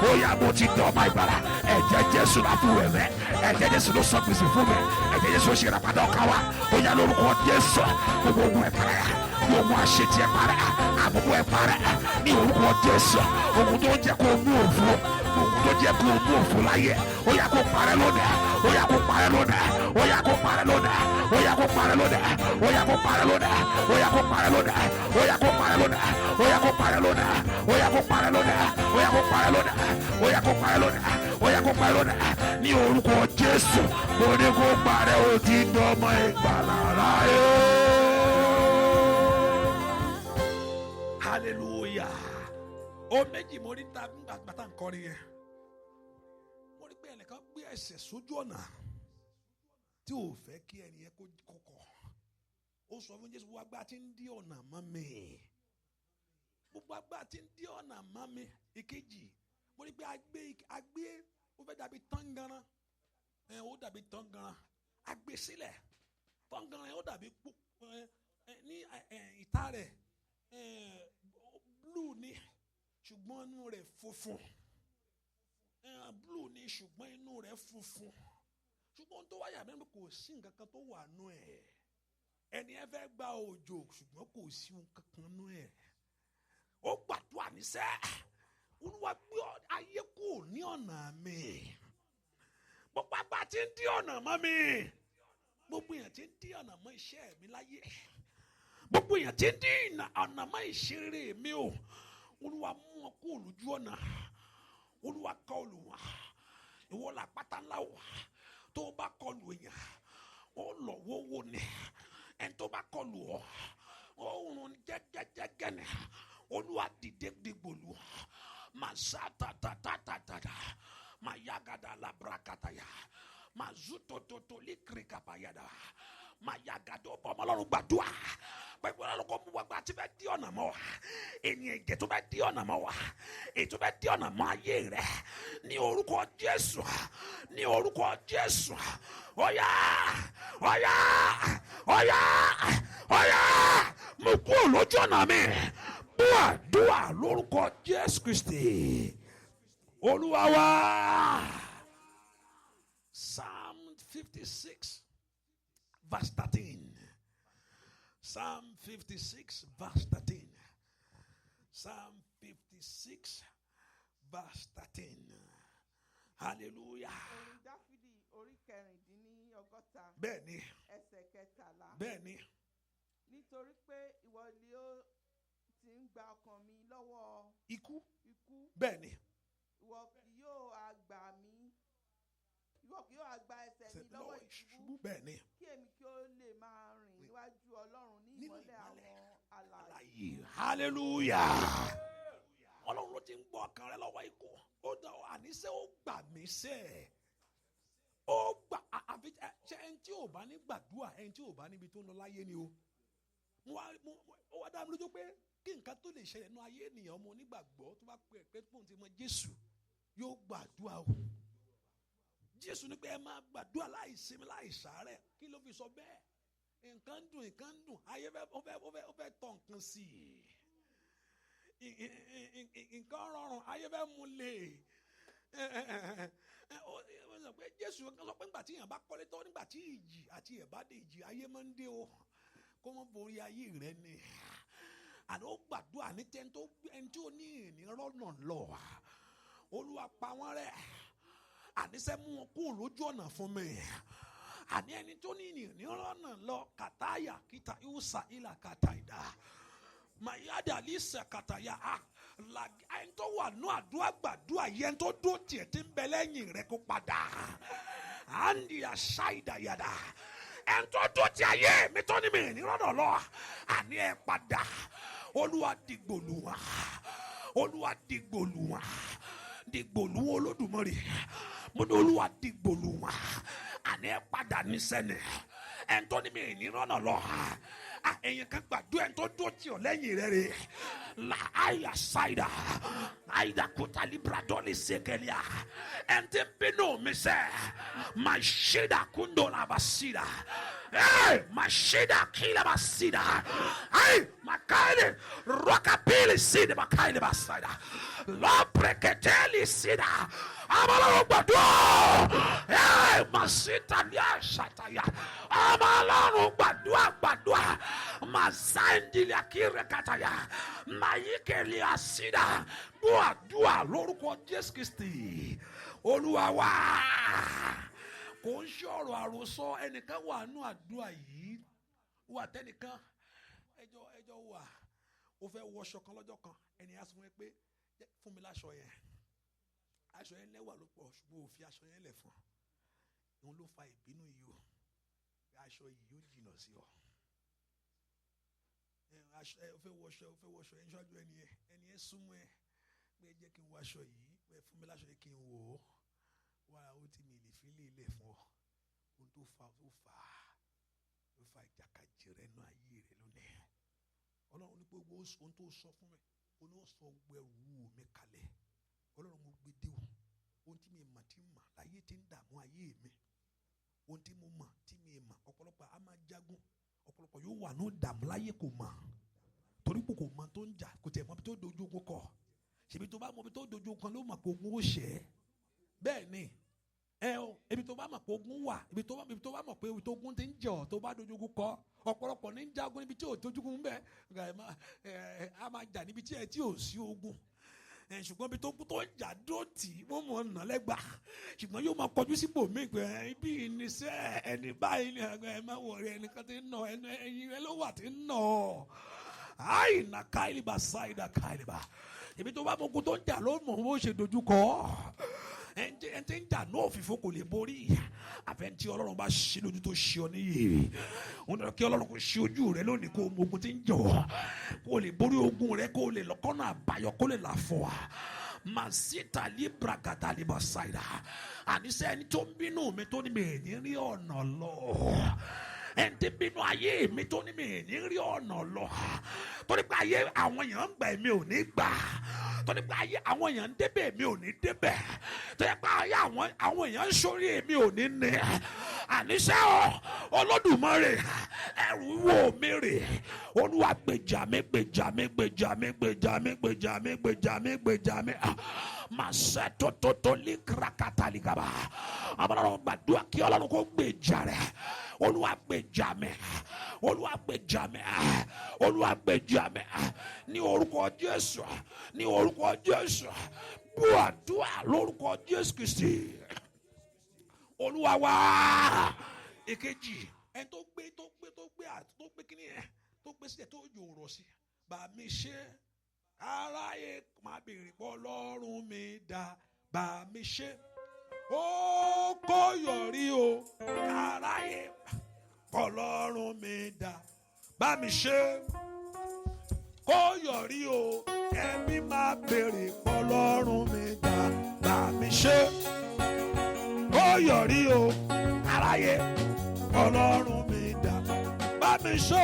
C: Ó yá mo ti dọ̀mọ̀ ìgbàlà, ẹ̀jẹ̀ Jésù la fún rẹ̀ mẹ́, ẹ̀jẹ̀ Jésù ló sọ gbèsè fún mi, ẹ̀jẹ̀ Jésù ó ṣe ìràpadà ọkàn wa. Ó yá lórúkọ Jésù, gbogbo ogun ẹ̀ parẹ́, gbogbo àṣetì ẹ̀ parẹ́, àbúkù ẹ̀ parẹ́ ní orúkọ Jésù. Ogun tó jẹ́ kó mú òfu, ogun tó jẹ́ kó mú òfu láyé, ó yá kó parẹ́ lónìí, ó yá kó parẹ́ lónìí, ó yá kó parẹ́ lónìí, ó yá kó parẹ́ lónìí, ó yá kó parẹ́ lónìí, ó yá kó parẹ́ lónìí, ó yá kó parẹ́ lónìí, ó yá kó parẹ́ lónìí, ó yá kó parẹ́ lónìí, ó yá kó parẹ́ lónìí, ó yá kó parẹ́ lónìí, ó yá kó parẹ́ lónìí ní orúkọ Jésù. Mo ní kó parẹ́, ó ti dọ̀mọ̀ ìgbàlà láyé. Hallelujah. Ó méjì mo rí ta gbàtà nkọrin yẹn. Mo rí pé ẹnìkan gbé ẹsẹ̀ sójú ọ̀nà tí ò fẹ́ kí ẹni yẹn kó kọ̀kọ̀. Ó sọ fún Jésù, gbogbo agbá tí ń dí ọ̀nà mọ́ mi, gbogbo agbá tí ń dí ọ̀nà mọ́ mi. Ìkejì mo rí pé agbé ó fẹ́ dàbí tangaran, ó dàbí tangaran, agbé sílẹ̀ tangaran yẹn ó dàbí ní ìta rẹ̀ blue ni ṣùgbọ́n inú rẹ̀ funfun, blue ni ṣùgbọ́n inú rẹ̀ funfun, ṣùgbọ́n tó wáyà mẹ́rin kò sí nǹkan kan tó wà nú ẹ̀. Ẹni ẹ fẹ́ gba òjò ṣùgbọ́n kò sí nǹkan kan nú ẹ̀. Ó gbàdúrà níṣẹ́, Olúwa gbé ayé kù ní ọ̀nà mi, gbogbo àgbà tí ń dí ọ̀nà mọ́ mi, gbogbo èèyàn tí ń dí ọ̀nà mọ́ iṣẹ́ mi láyé, gbogbo èèyàn tí ń dí ọ̀nà mọ́ ìṣeré mi o, Olúwa mú wọn kú lójú ọ̀nà, Olúwa kọlù wọn. Ìwọ làpáta ńlá wà, tó bá kọlù èèyàn ó lọ wọ́wọ́ ni, ẹni tó bá kọlù ọ ó rún jẹ́gẹ́jẹ́gẹ́ ni. Olúwa dìde dìgbòlù, màá sá tàtàtàtàtà, màá yàgàdà làbàràkàtàyà, màá zùtòtòtò líkìrìkàbàyàdà, màá yàgàdà ọmọlọ́run gbàdúrà. Pẹ̀lú ọlọ́run kò mú wàgbà tí fẹ́ di ọ̀nà mọ́ wa, ènìyàn ìjẹ́ tó fẹ́ di ọ̀nà mọ́ wa, ètò fẹ́ di ọ̀nà mọ́ ayé rẹ̀ ní orúkọ Jésù, ní orúkọ Jésù. Ọ̀yá ọ̀yá ọ̀yá ọ̀yá mo kú lójú ọ̀nà mi. Dúà lórúkọ Jésù Kristi Olúwa wa. Psalm 56 verse 13. Psalm 56 verse 13. Psalm 56 verse 13. Hallelujah.
E: Orin Dáfídì orí kẹrìndínlọ́gọ́ta.
C: Bẹ́ẹ̀ni.
E: Ẹsẹ̀ kẹtàlá.
C: Bẹ́ẹ̀ni.
E: Nítorí pé ìwọ ni ó ti ń gba ọkàn mi lọ́wọ́
C: Ikú.
E: Ìwọ
C: Bẹ́ẹ̀ni.
E: kì yóò àgbà ẹsẹ̀ mi lọ́wọ́ ìṣubú.
C: Bẹ́ẹ̀ni.
E: Kí èmi kí ó lè máa rìn níwájú Ọlọ́run ní ìmọ́lẹ̀ àwọn alààyè.
C: Hallelujah. Ọlọ́run ló ti ń gbọ́ ọkàn rẹ lọ́wọ́ ikú. Ó dá àníṣe ó gbà mí sẹ́. Ó gbà àfi ṣe ẹni tí ò bá ní gbàdúrà, ẹni tí ò bá níbi tó ń lọ láyé ni o. Ó wá dá mi lójú pé kí nǹkan tó lè ṣẹlẹ̀ nínú ayé ènìyàn ọmọ onígbàgbọ́ tó bá pè pé pòun ti mọ Jésù yóò gbàdúrà o. Jésù ní pé ẹ máa gbàdúrà láì sinmi láì sàárẹ̀. Kí ló fi sọ bẹ́ẹ̀? Nǹkan dùn ayé ó fẹ́ tọ̀ nǹkan sí i. Nǹkan rọrùn ayé fẹ́ mú lè. Jésù kan sọ pé nígbà tí èèyàn bá kọ́lé tán, nígbà tí ìjì àti ẹ̀bá dé ìjì ayé máa ń dé o, kó wọ́n borí ayé rẹ ni. Àná ó gbàdúrà ní ẹni tí ó ní ìnirọ́nà lọ. Olúwa pa wọ́n rẹ́. Àníṣe mú wọn kúrò lójú ọ̀nà fún mi. Àní ẹni tó ní ìnirọ́nà lọ kàtáyà kíta ìwúsà ìlà kàtàìdá. Mayada lisa kataya ẹni tó wà nù àdúrà gbàdúrà yẹn tó dó tiẹ̀ tí ń bẹ lẹ́yìn rẹ̀ kó padà. Andi aṣáìdà yàdà ẹni tó dó ti ayé mi tó ní mi ìnirọ́nà lọ. Àní ẹ padà. Olúwa dìgbòlù wọn. Olúwa dìgbòlù wọn. Dìgbòlù wọn Olódùmarè. Mo ní Olúwa dìgbòlù wọn. Àní ẹ padà ní sẹ́ni. Ẹni tó ní mi ní rọ́nà lọ. Ẹ̀yin kan gbàdúrà ẹni tó dúró tì ọ́ lẹ́yìn rẹ̀ rè. La aya saida. Aida kuta libradoli sekelia. Ẹni tí ń bínú mi sẹ́. Mashida kundola basida. Mashida kila basida. Makaile rokapili sida makaile basida. Lopreketeli sida. Amalaro gbàdúrà. Masita lia shataya. Amalaro gbàdúrà. Mazandili akire kataya. Mayikeli asida. Dua lórúkọ Jésù Kristi. Olúwa wa. Kò ń ṣọ̀rọ̀ àròsọ ẹnìkan wà nù àdúrà yìí. Wà tẹnìkan ẹjọ́ wà. Ó fẹ́ wọṣọ kan lọ́jọ́ kan. Ẹni á sọ fún mi pé fún mi láṣọ yẹn. Aṣọ yẹn lẹ́wà ló pọ̀ ṣùgbọ́n ò fi aṣọ yẹn lẹ̀ fún. Òun ló fa ìbínú yìí o. Aṣọ yìí yóò jìnnà sí ọ. Ó fẹ́ wọṣọ yẹn ṣáájú ẹni yẹn súnmọ́ ẹ pé jẹ́ kí n wọ aṣọ yìí pé fún mi láṣọ yìí kí n wọ̀ ọ́. Wá ó ti mi lè fi lé ilẹ̀ fún ọ. Ohun tó fa ìjàkadì rẹ nú ayé rẹ lónìí. Ọlọ́run ní pé ohun tó sọ fún mi, ó ní ó sọ gbẹrù mi kalẹ̀. Ọlọ́run mo gbé dé o. Ohun tí mi mà láyé tí ń dààmú ayé mi. Ohun tí mo mọ̀ tí mi mà ọ̀pọ̀lọpọ̀ á máa jagun. Ọ̀pọ̀lọpọ̀ yóò wà ní dààmú láyé kò mọ̀. Torí pé kò mọ̀ tó ń jà kò tẹ̀ mọ́ bí tó dojú ogun kọ. Ṣèbí tó bá mọ̀ bí tó dojú ogun ló mọ̀ pé ogun ó ṣẹ́. Bẹ́ẹ̀ ni ebi tó bá mọ̀ pé ogun wà ibi tó bá mọ̀ pé ibi tó ogun ti ń jọ tó bá dojú ogun kọ. Ọ̀pọ̀lọpọ̀ ní ń jagun níbi tí ò dojú ogun bẹ́ẹ̀ a máa jà níbi tí ò sí ogun. Ṣùgbọ́n ibi tó ń jà dóòtì wọ́n mọ̀ ọ̀nà lẹ́gbà ṣùgbọ́n yóò máa kọjú síbò mí pé ibi ìníṣẹ́ ẹni báyìí ni ẹ máa wọ̀ rẹ̀ ẹnìkan ti ń nà ẹyin rẹ ló wà ti ń nà ọ́. Àìnà káìlìbà sáìdà káìlìbà ibi tó bá mọ ogun tó ń jà ló mọ̀ bó ṣe dojú kọ. Ẹni tí ń jà náà òfìfo kò lè borí àfẹnití Ọlọ́run bá ṣe lójú tó ṣe ọ níyì. Wọ́n dọ̀ kí Ọlọ́run kò ṣe ojú rẹ lónìí kó mọ ogun tí ń jọ kó lè borí ogun rẹ kó lè lọ́kọ́nà àbáyọ kó lè là fọ́ wa. Masita libra gata liba saida. Àníṣe ẹni tó ń bínú mi tó ní mi ní rí ọ̀nà lọ. Ẹni tí ń bínú ayé mi tó ní mi ní rí ọ̀nà lọ. Torí pé ayé àwọn èèyàn ń gbà èmi ò ní gbà. Torí pé ayé àwọn èèyàn ń débẹ̀ èmi ò ní débẹ̀. Torí pé ayé àwọn èèyàn ń sórí èmi ò ní ní. Àníṣe Olódùmarè ẹrù wo mi rè. Olúwa gbèjà mi. Masẹ́tótótó líkrakata lígaba. Àbúrò gbàdúrà kí Ọlọ́run kó gbèjà rẹ̀. Olúwa gbèjà mi. Ní orúkọ Jésù. Gbàdúrà lórúkọ Jésù Kristi. Olúwa wá. Èkejì ẹni tó gbé kíní ẹ̀ tó gbé sílẹ̀ tó yòrò sí. Bá mi ṣe. Aráyé máa bèrè pọ̀ Ọlọ́run mi dá bá mi ṣe. Ó kó yọrí o. Aráyé Ọlọ́run mi dá bá mi ṣe. Kó yọrí o. Ẹbí máa bèrè pọ̀ Ọlọ́run mi dá bá mi ṣe. Kó yọrí o. Aráyé Ọlọ́run mi dá bá mi ṣe.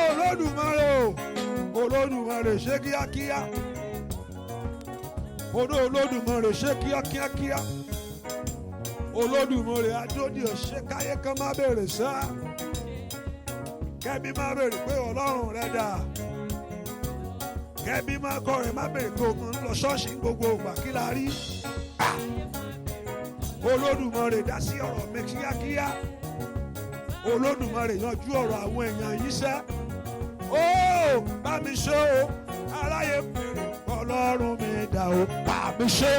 C: Olódùmarè ṣe kíákíá. Olódùmarè ṣe kíákíá. Olódùmarè adóni ọ̀ṣẹ́ káyé kan má bèrè sá. Kẹ́bí má bèrè pé Ọlọ́run rẹ̀ dà. Kẹ́bí má kọrin má bèrè pé òun lọ ṣọ́ọ̀ṣì gbogbo ìgbà kí la rí. Olódùmarè dá sí ọ̀rọ̀ mi kíákíá. Olódùmarè yanjú ọ̀rọ̀ àwọn èèyàn yìí sẹ́. Ó bá mi ṣe o. Aráyé bèrè Ọlọ́run mi dà o. Bá mi ṣe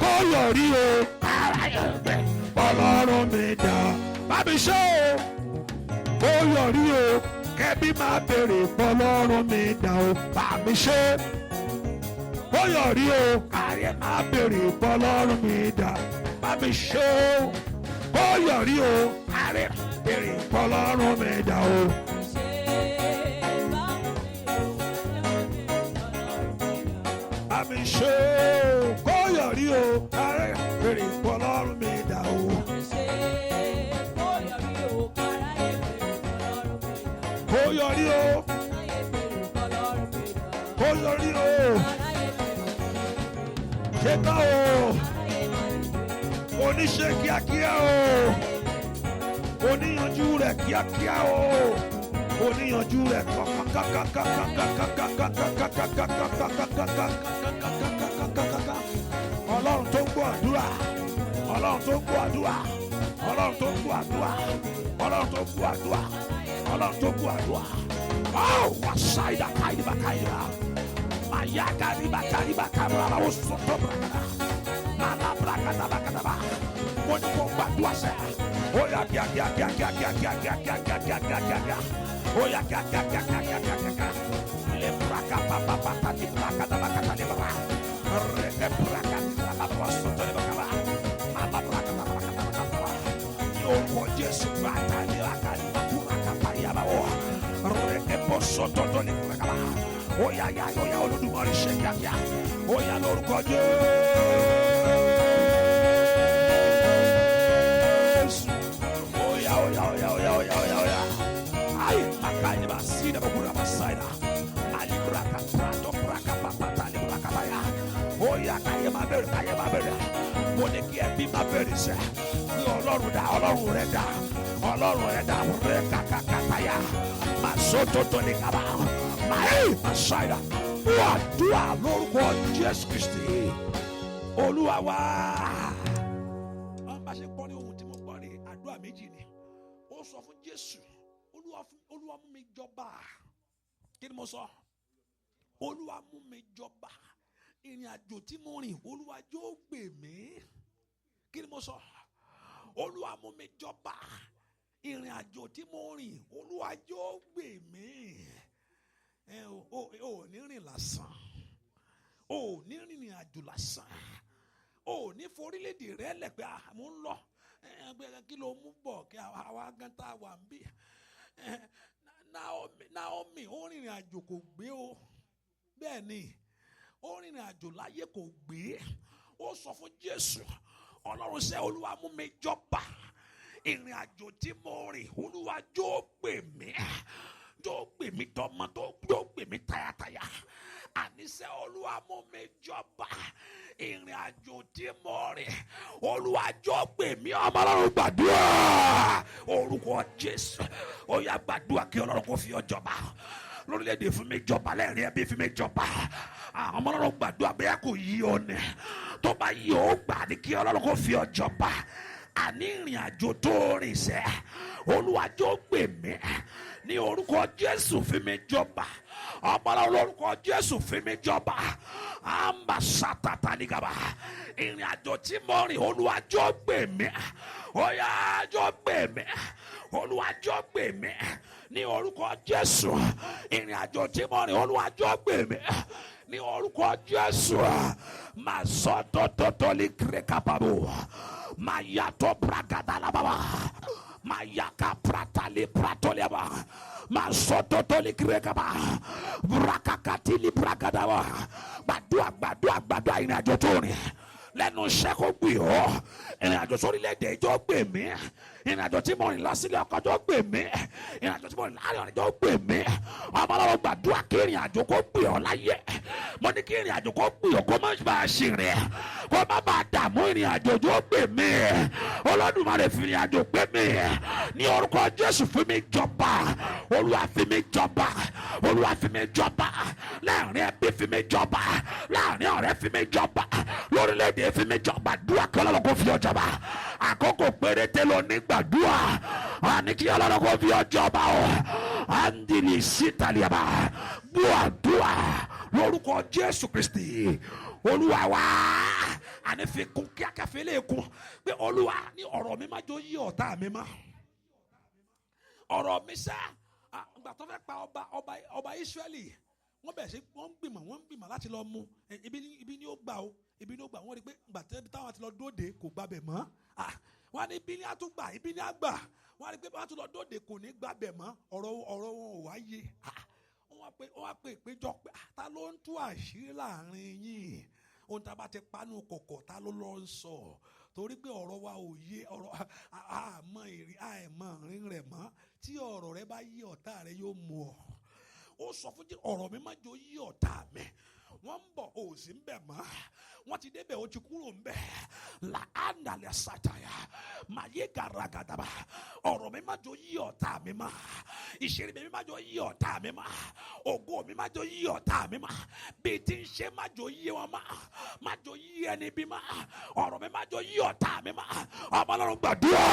C: kó yọrí o. Aráyé bèrè Ọlọ́run mi dà. Bá mi ṣe o. Kó yọrí o. Kẹ́bí máa bèrè Ọlọ́run mi dà o. Bá mi ṣe kó yọrí o. Aráyé máa bèrè Ọlọ́run mi dà. Bá mi ṣe kó yọrí o. Aráyé bèrè Ọlọ́run mi dà o. àmì ṣe kó yọrí o kárí èrè Ọlọ́run mi dà o. Kó yọrí o. Kó yọrí o. Ṣètò o. Oníṣe kíákíá o. Oníyanjú rẹ̀ kíákíá o. Oníyanjú rẹ̀ Ọlọ́run tó ń gbọ́ àdúrà. Ọlọ́run tó ń gbọ́ àdúrà. Ọlọ́run tó ń gbọ́ àdúrà. Ọlọ́run tó ń gbọ́ àdúrà. Ọlọ́run tó ń gbọ́ àdúrà. Wasaida kaiba kaiba. Mayaka riba kariba kamara osoto brakada. Mala brakada bakada. Mo ní kó gbàdúrà sẹ́. Ó yá kíákíá. Ó yá kíákíá. Le braka papa papa di braka da bakada le baba. Reke braka baba osoto le bakaba. Mala braka da bakada. Yo ko Jésù braka ni akari braka paria bawo. Reke posoto to le bakaba. Ó yá Olódùmarè ṣe kíákíá. Ó yá lórúkọ Jésù. Ó yá. Ay, makanya ba sida ba kura ba sida. Ali braka prato braka papata li braka baya. Ó yá kaya ma bẹ̀rẹ̀. Mo ní kí ẹbí ma bẹ̀rẹ̀ sẹ́. Ní Ọlọ́run rẹ̀ dá. Ọlọ́run rẹ̀ dá rẹ̀ kàkàkàtàyà. Ma soto to ni kaba. Ma sida. Àdúrà lórúkọ Jésù Kristi Olúwa wa. Bá ṣe gbọ́ ní ohun tí mo gbọ́ ní àdúrà méjì ni. Ó sọ fún Jésù, Olúwa mú mi jọba. Kí ni mo sọ? Olúwa mú mi jọba. Ìrìn àjò tí mo rìn, Olúwa yóò gbè mí. Kí ni mo sọ? Olúwa mú mi jọba. Ìrìn àjò tí mo rìn, Olúwa yóò gbè mí. O ní rìn lásán, o ní rìnrìn àjò lásán, o ní forílẹ̀-èdè rẹ lẹ́pẹ́ mo ń lọ kí ló mú bọ̀ kí àwa gan tá a wà ń bí. Naomi ó rìnrìn àjò kò gbé o, bẹ́ẹ̀ ni ó rìnrìn àjò láyé kò gbé. Ó sọ fún Jésù, Ọlọ́run ṣe Olúwa mú mi jọba. Ìrìn àjò tí mo rìn, Olúwa yóò gbè mí. Tó gbè mí tọmọ tó gbè mí tayátayá. Àníṣe Olúwa mú mi jọba. Ìrìn àjò tí mo rìn, Olúwa yóò gbè mí. Ọmọ Ọlọ́run gbàdúrà orúkọ Jésù. Ó yá gbàdúrà kí Ọlọ́run kó fi ọ jọba. Lórílẹ̀-èdè fún mi jọba, lẹ́rìn ẹbí fún mi jọba. Àwọn ọmọ Ọlọ́run gbàdúrà bẹ́ẹ̀ kò yí ọ ní. Tó bá yí ọ gbà ní kí Ọlọ́run kó fi ọ jọba. Àní ìrìn àjò tó rìn sẹ́, Olúwa yóò gbè mí. Ní orúkọ Jésù fi mi jọba. Ọmọ Ọlọ́run lórúkọ Jésù fi mi jọba. Àmbà sátátá nígàbà. Ìrìn àjò tí mo rìn, Olúwa yóò gbè mí. Ó yá yóò gbè mí. Olúwa yóò gbè mí. Ní orúkọ Jésù. Ìrìn àjò tí mo rìn, Olúwa yóò gbè mí. Ní orúkọ Jésù. Mà sọ tótótó lè kéré kápábò. Mà yàtọ̀ bragadalababa. Mayaka pratali pratoliaba. Masototoli krekaba. Brakakatili brakadawa. Gbàdúrà ìrìn àjò tó rìn. Lẹ́nu iṣẹ́ kó gbì ọ́. Ìrìn àjò sórílẹ̀-èdè ìjọ gbè mí. Ìrìn àjò tí mo rìn lọ sílé ọkọ tó gbè mí. Ìrìn àjò tí mo rìn láàrin ọ̀rìn tó gbè mí. Ọmọ Ọlọ́run gbàdúrà kí ìrìn àjò kó gbè ọ́ láyé. Mo ní kí ìrìn àjò kó gbè ọ́ kó má bàa ṣì rìn. Kó má bàa dààmú ìrìn àjò tó gbè mí. Olódùmarè fi ìrìn àjò gbé mi. Ní orúkọ Jésù fi mi jọba. Olúwa fi mi jọba. Olúwa fi mi jọba. Láàrin ẹbí fi mi jọba. Láàrin ọ̀rẹ́ fi mi jọba. Lórílẹ̀-èdè fi mi jọba. Dúà kí Ọlọ́run kó fi ọ jọba. Àkókò péréte ló ní gbàdúrà. Àní kí Ọlọ́run kó fi ọ jọba o. Andili sítàlíàbà. Dúà lórúkọ Jésù Kristi Olúwa wa. Àní fi kún kí akẹ́fẹ́ lè kún pé Olúwa ní ọ̀rọ̀ mi má jó yí ọ̀tá mi mọ́. Ọ̀rọ̀ mi sá ìgbà tó fẹ́ pa ọba Ísírẹ́lì wọ́n bẹ̀rẹ̀ sí wọ́n ń gbìmọ̀ láti lọ mú ibi ni ó gbà o ibi ni ó gbà wọ́n rí pé ìgbà táwọn ti lọ dóde kò gbàbẹ̀ mọ́ wọ́n ní ibi ni á tún gbà ibi ni á gbà wọ́n rí pé wọ́n ti lọ dóde kò ní gbàbẹ̀ mọ́ ọ̀rọ̀ wọn ò wá yé wọ́n wá wọ́n á pè péjọ pé ta ló ń tú àṣírí láàrin yín ohun tá a bá ti panu kọ̀kọ̀ ta ló lọ ń sọ torí pé ọ̀rọ̀ wa ò yé ọ̀rọ̀ àmọ́ àìmọ̀ ìrìn rẹ̀ mọ́ tí ọ̀rọ̀ rẹ bá yí ọ̀tá rẹ yóò mú ọ. Ó sọ fún jí ọ̀rọ̀ mi má jò yí ọ̀tá mi. Wọ́n ń bọ̀ ò sí ń bẹ̀ mọ́. Wọ́n ti débẹ̀ ó ti kúrò ń bẹ̀. La andalẹ̀ sátaya. Màyé garagadaba. Ọ̀rọ̀ mi má jò yí ọ̀tá mi mọ́. Ìṣeré mi má jò yí ọ̀tá mi mọ́. Ògo mi má jò yí ọ̀tá mi mọ́. Bí ti ń ṣe má jò yí wọn mọ́. Má jò yí ẹni bí mọ́. Ọ̀rọ̀ mi má jò yí ọ̀tá mi mọ́. Ọmọ Ọlọ́run gbàdúrà.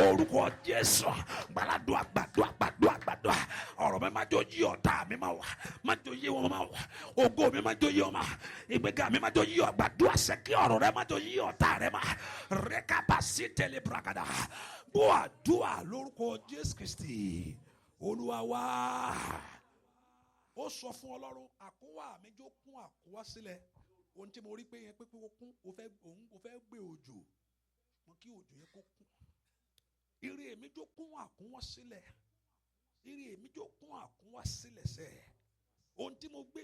C: Orúkọ Jésù. Gbàdúrà. Ọ̀rọ̀ mi má jò yí ọ̀tá mi mọ́. Má jò yí wọn mọ́. Ògo mi má jò yí wọn mọ́. Ìgbéga mi má jò yí ọ. Gbàdúrà ṣe kí ọ̀rọ̀ rẹ má jò yí ọ̀tá rẹ mọ́. Rẹ́kápásí tẹ̀lé bragada. Bó àdúrà lórúkọ Jésù Kristi. Olúwa wá. Ó sọ fún Ọlọ́run àkúwà mi jó kún àkúwà sílẹ̀. Ohun tí mo rí pé yẹn pé ó kún ó fẹ́ gbé òjò. Mo kí òjò yẹn kó kún. Ire mi jó kún àkúwà sílẹ̀. Ire mi jó kún àkúwà sílẹ̀ sẹ́. Ohun tí mo gbé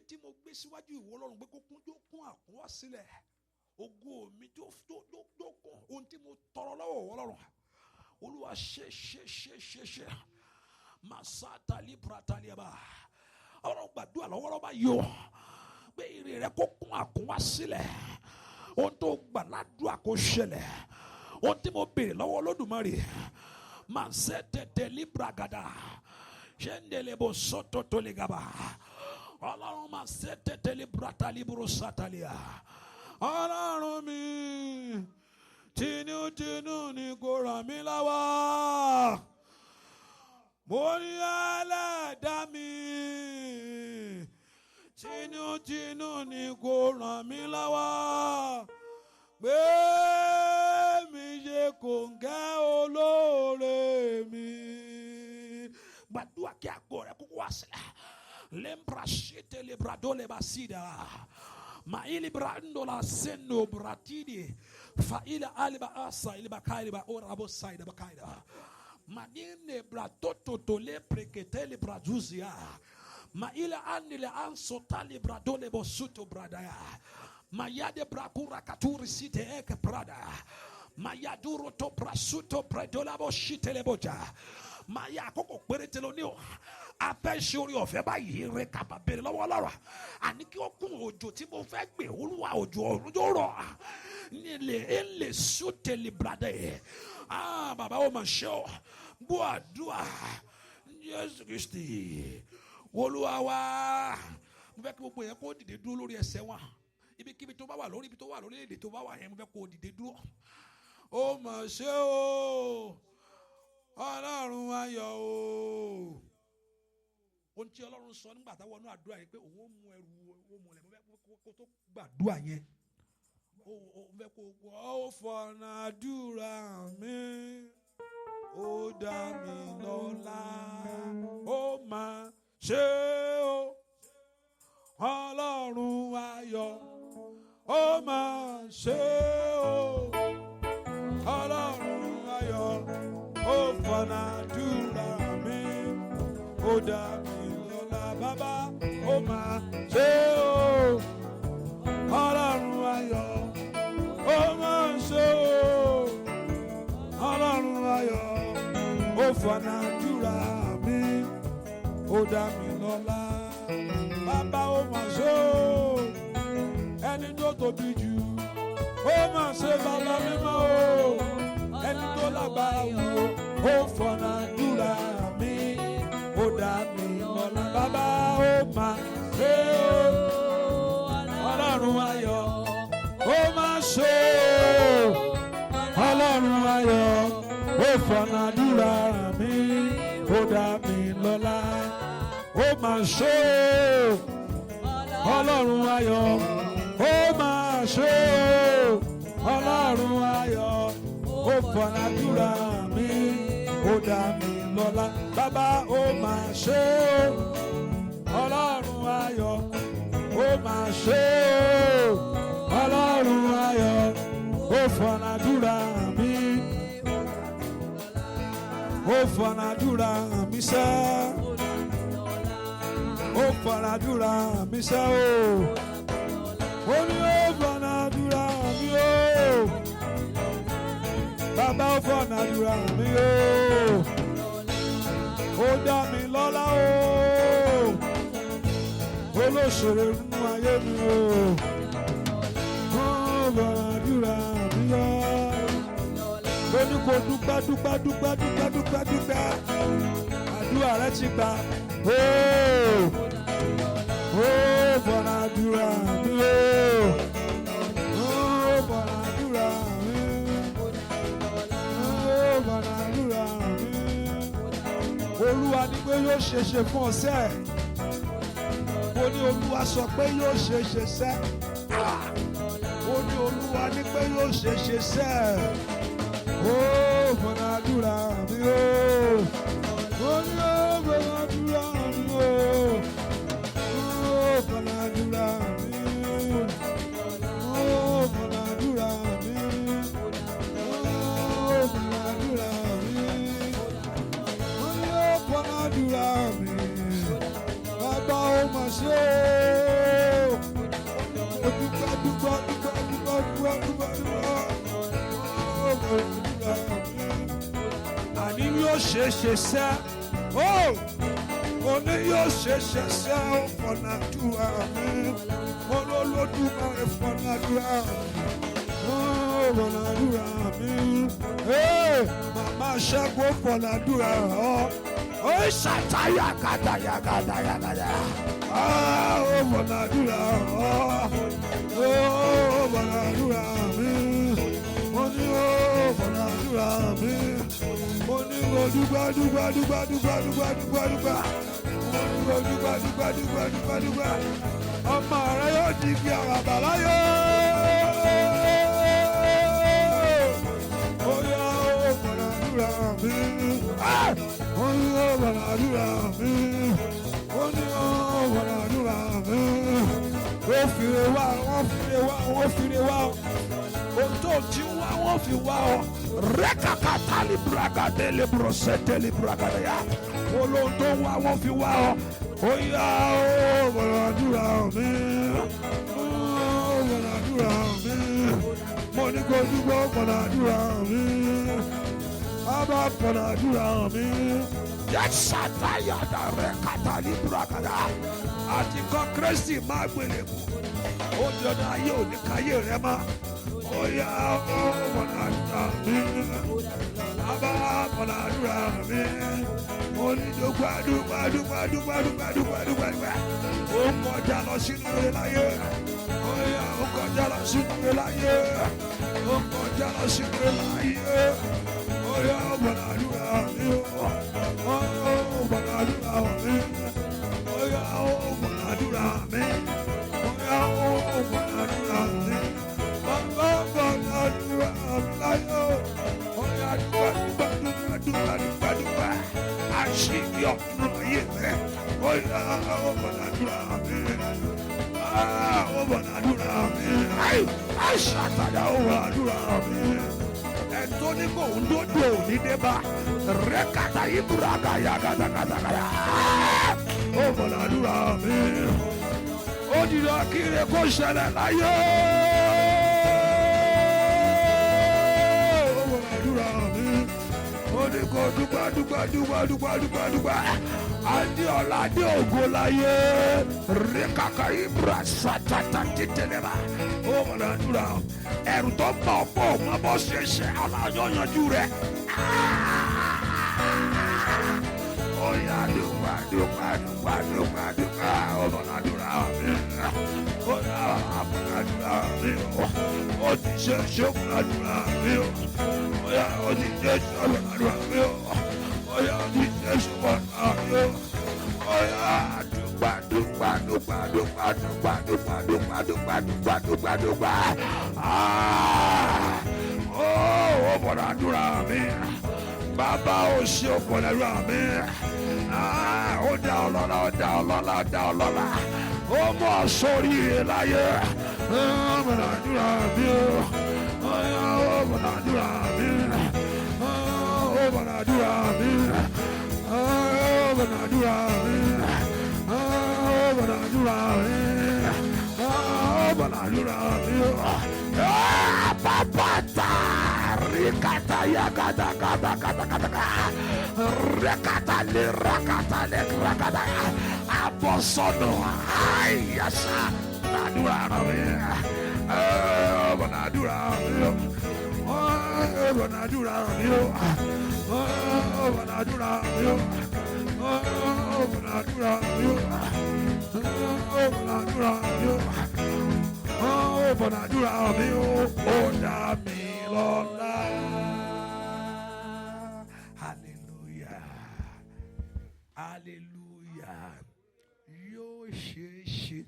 C: síwájú ìwọ Ọlọ́run pé kó kún jó kún àkúwà sílẹ̀. Ògo mi jó kún. Ohun tí mo tọrọ lọ́wọ́ ìwọ Ọlọ́run. Olúwa ṣe. Masata libra taliaba. Ọlọ́run gbàdúrà lọ́wọ́lọ́wọ́ bá yọ. Pé ire rẹ kó kún àkúwà sílẹ̀. Ohun tó gbà ládùúà kó ṣẹlẹ̀. Ohun tí mo béèrè lọ́wọ́ Olódùmarè. Masete libra gada. Shendelebo soto tolegaba. Ọlọ́run masete libra talibro satalia. Ọlọ́run mi tinú ni kó ràn mí lọ́wọ́. Mo ní Ẹlẹ́dàá mi tinú ni kó ràn mí lọ́wọ́. Gbé mi ṣe kòǹgẹ́ olóore mi. Gbàdúrà kí àgọ́ rẹ̀ kúkú wá sílẹ̀. Lembra shete lebrado lebasida. Ma ili brando la sendo bratidi. Fa ila aliba asa iliba kailiba orabo saida bakaida. Manine bratoto tole preketele braduzia. Ma ila anile ansotali bradole bosuto bradaya. Mayade brakura katuri site eke prada. Mayaduro to brasuto predola boshite leboja. Maya Akoko péréte lóní o. Afẹ́ ṣe orí ọ̀fẹ́ báyìí rẹ̀ kàbà bèrè lọ́wọ́ Ọlọ́run. Àní kí ó kún òjò tí mo fẹ́ gbé Olúwa òjò ọ̀run tó rọ̀. Nílé sóte libradẹ. Bàbá ó mà ṣe ọ́. Bó àdúrà Jésù Kristi. Olúwa wá. Mo fẹ́ kí gbogbo yẹn kó dìde dúró lórí ẹsẹ̀ wọn. Ibikíbi tó bá wà lórí ibi tó wà lórí èdè tó bá wà yẹn mo fẹ́ kó dìde dúró. Ó mà ṣe o. Ọlọ́run ayọ̀ o. Ohun tí Ọlọ́run sọ nígbà táwọn náà àdúrà yẹn pé òun ó mú ẹrù ó mú lẹ̀ kó tó gbàdúrà yẹn. Ó fẹ́ kó ó fọ̀nà àdúrà mi. Ó dá mi lọ́lá. Ó máa ṣe o. Ọlọ́run ayọ̀. Ó máa ṣe o. Ọlọ́run ayọ̀. Ó fọ̀nà àdúrà mi. Ó dá mi lọ́lá. Bàbá ó máa ṣe o. Ọlọ́run ayọ̀. Ó máa ṣe o. Ọlọ́run ayọ̀. Ó fọ̀nà àdúrà mi. Ó dá mi lọ́lá. Bàbá ó máa ṣe o. Ẹni tó tóbi jù. Ó máa ṣe bàbá mímọ́ o. Ẹni tó lágbára wò. Ó fọ̀nà àdúrà mi. Ó dá mi lọ́lá. Bàbá ó máa ṣe o. Ọlọ́run ayọ̀. Ó máa ṣe o. Ọlọ́run ayọ̀. Ó fọ̀nà àdúrà mi. Ó dá mi lọ́lá. Ó máa ṣe o. Ọlọ́run ayọ̀. Ó máa ṣe o. Ọlọ́run ayọ̀. Ó fọ̀nà àdúrà mi. Ó dá mi lọ́lá. Bàbá ó máa ṣe o. Ọlọ́run ayọ̀. Ó máa ṣe o. Ọlọ́run ayọ̀. Ó fọ̀nà àdúrà mi. Ó fọ̀nà àdúrà mi sẹ́.
B: ó faradúrà mi sẹ́ o. Ó ní ó faradúrà mi o. Bàbá ó faradúrà mi o. Ó dá mi lọ́lá o. Olóṣèré nínú ayé mi o. Ó faradúrà mi o. Ó ní kó dúpẹ́ dúpẹ́ dúpẹ́ dúpẹ́ dúpẹ́ dúpẹ́. Àdúrà rẹ ti gbà. Ó faradúrà mi o. Ó faradúrà mi. Ó faradúrà mi. Olúwa ní pé yóò ṣeéṣe fún ọ̀sẹ̀. Ó ní Olúwa sọ pé yóò ṣeéṣe sẹ́. Ó ní Olúwa ní pé yóò ṣeéṣe sẹ́. Ó faradúrà mi o. Ó ní ó faradúrà mi o. Ó faradúrà mi. Ó faradúrà mi. Ó faradúrà mi. Ó ní ó faradúrà mi. Bàbá ó mà ṣe o. Ó dúpẹ́ dúpẹ́ dúpẹ́ dúpẹ́ dúpẹ́ dúpẹ́ dúpẹ́. Ó faradúrà mi. Àní yóò ṣeéṣe sẹ́. Ó ní yóò ṣeéṣe sẹ́ ó faradúrà mi. Olódùmarè faradúrà mi. Ó faradúrà mi. Màmá Ṣẹ́gun faradúrà ọ́. Ó ṣàtàyà kàtàyà kàtàyà kàtàyà. Ó faradúrà ọ́. Ó faradúrà mi. Mo ní ó faradúrà mi. Mo ní mo dúpẹ́ dúpẹ́ dúpẹ́ dúpẹ́ dúpẹ́ dúpẹ́ dúpẹ́. Mo ní mo dúpẹ́ dúpẹ́ dúpẹ́ dúpẹ́ dúpẹ́. Ọmọ rẹ yóò di kí àwọn àbáláyé. Ó yá ó faradúrà mi. Ó ní ó faradúrà mi. Ó ní ó faradúrà mi. Ó fìrè wá, wọ́n fìrè wá, wọ́n fìrè wá. Ohun tó ti wá wọ́n fi wá ọ. Rẹ́kàkàtà lè braga délé brosẹ́tẹ̀ lè braga dẹ́yà. Olóhun tó wá wọ́n fi wá ọ. Ó yá ó faradúrà mi. Ó faradúrà mi. Mo ní kó dúpẹ́ faradúrà mi. Bàbá faradúrà mi. Yẹ́sàtáyà dà rẹ́kàtà lè braga dà. Àti kọ́ Kristi máa gbélé mu. Ó jọ̀dọ̀ ayé òní káyé rẹ mọ́. Ó yá ó faradúrà mi. Bàbá faradúrà mi. Mo ní dúpẹ́ dúpẹ́ dúpẹ́ dúpẹ́ dúpẹ́ dúpẹ́ dúpẹ́ dúpẹ́. Ó kọjá lọ sínú rẹ láyé. Ó yá ó kọjá lọ sínú rẹ láyé. Ó kọjá lọ sínú rẹ láyé. Ó yá ó faradúrà mi. Ó faradúrà mi. Ó yá ó faradúrà mi. Ó yá ó faradúrà mi. Bàbá faradúrà mi láyé. Ó yá dúpẹ́ dúpẹ́ dúpẹ́ dúpẹ́ dúpẹ́ dúpẹ́. Àṣírí ọ̀nà ayé rẹ̀. Ó yá ó faradúrà mi. Ó faradúrà mi. Àṣàtàdá ó faradúrà mi. Ẹ̀tọ́ ní kò ń dódò ní débà. Rẹ́kàtà yìí buraga ya gàdàgàdàgàdà. Ó faradúrà mi. Ó dìde kíre kó ṣẹlẹ̀ láyé. Ó faradúrà mi. Ó ní kó dúpẹ́ dúpẹ́ dúpẹ́ dúpẹ́ dúpẹ́ dúpẹ́. Adé ọ̀la adé ògo láyé. Rẹ́kàkà yìí bura sátátá títẹ̀lẹ́bà. Ó faradúrà. Ẹ̀rù tó bá ọ̀pọ̀ ọmọ bó ṣe ṣe aláyọ̀ yanjú rẹ̀. Ó yá dúpẹ́ dúpẹ́ dúpẹ́ dúpẹ́ dúpẹ́. Ó faradúrà mi. Ó yá faradúrà mi. Ó ti ṣe ṣe faradúrà mi. Ó yá ó ti ṣe ṣe faradúrà mi. Ó yá ó ti ṣe ṣe faradúrà mi. Ó yá dúpẹ́ dúpẹ́ dúpẹ́ dúpẹ́ dúpẹ́ dúpẹ́ dúpẹ́ dúpẹ́ dúpẹ́ dúpẹ́ dúpẹ́. Ó faradúrà mi. Bàbá ò ṣe ó faradúrà mi. Ó dá ọlọ́lá ó dá ọlọ́lá ó dá ọlọ́lá. Ó mọ̀ sórí rẹ̀ láyé. Ó faradúrà mi. Ó faradúrà mi. Ó faradúrà mi. Ó faradúrà mi. Ó
C: Hallelujah. Hallelujah. Yóò ṣe é ṣe.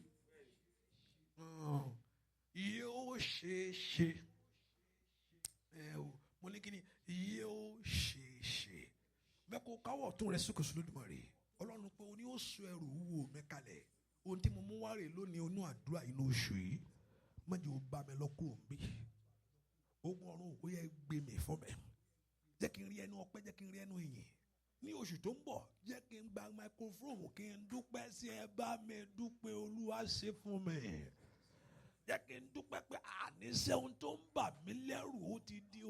C: Yóò ṣe é ṣe. Mo ní kí ni yóò ṣe é ṣe. Bẹ́ẹ̀ kó káwọ́ ọ̀tún rẹ̀ sókè sólódùmarè. Ọlọ́run pé o ní ó sọ ẹrù wúwo mi kalẹ̀. Ohun tí mo mú wá rè lónìí onú àdúrà inú oṣù yìí. Má jẹ́ ó bá mi lọ kúrò níbí. Ogun ọ̀run ó yẹ gbé mi fún mi. Jẹ́ kí n rí ẹnu ọpẹ́, jẹ́ kí n rí ẹnu ìyìn. Ní oṣù tó ń bọ̀, jẹ́ kí n gba microphone kí n dúpẹ́ sí ẹ bá mi dúpẹ́ Olúwa ṣe fún mi. Jẹ́ kí n dúpẹ́ pé àníṣe ohun tó ń bà mí lẹ́rù ó ti di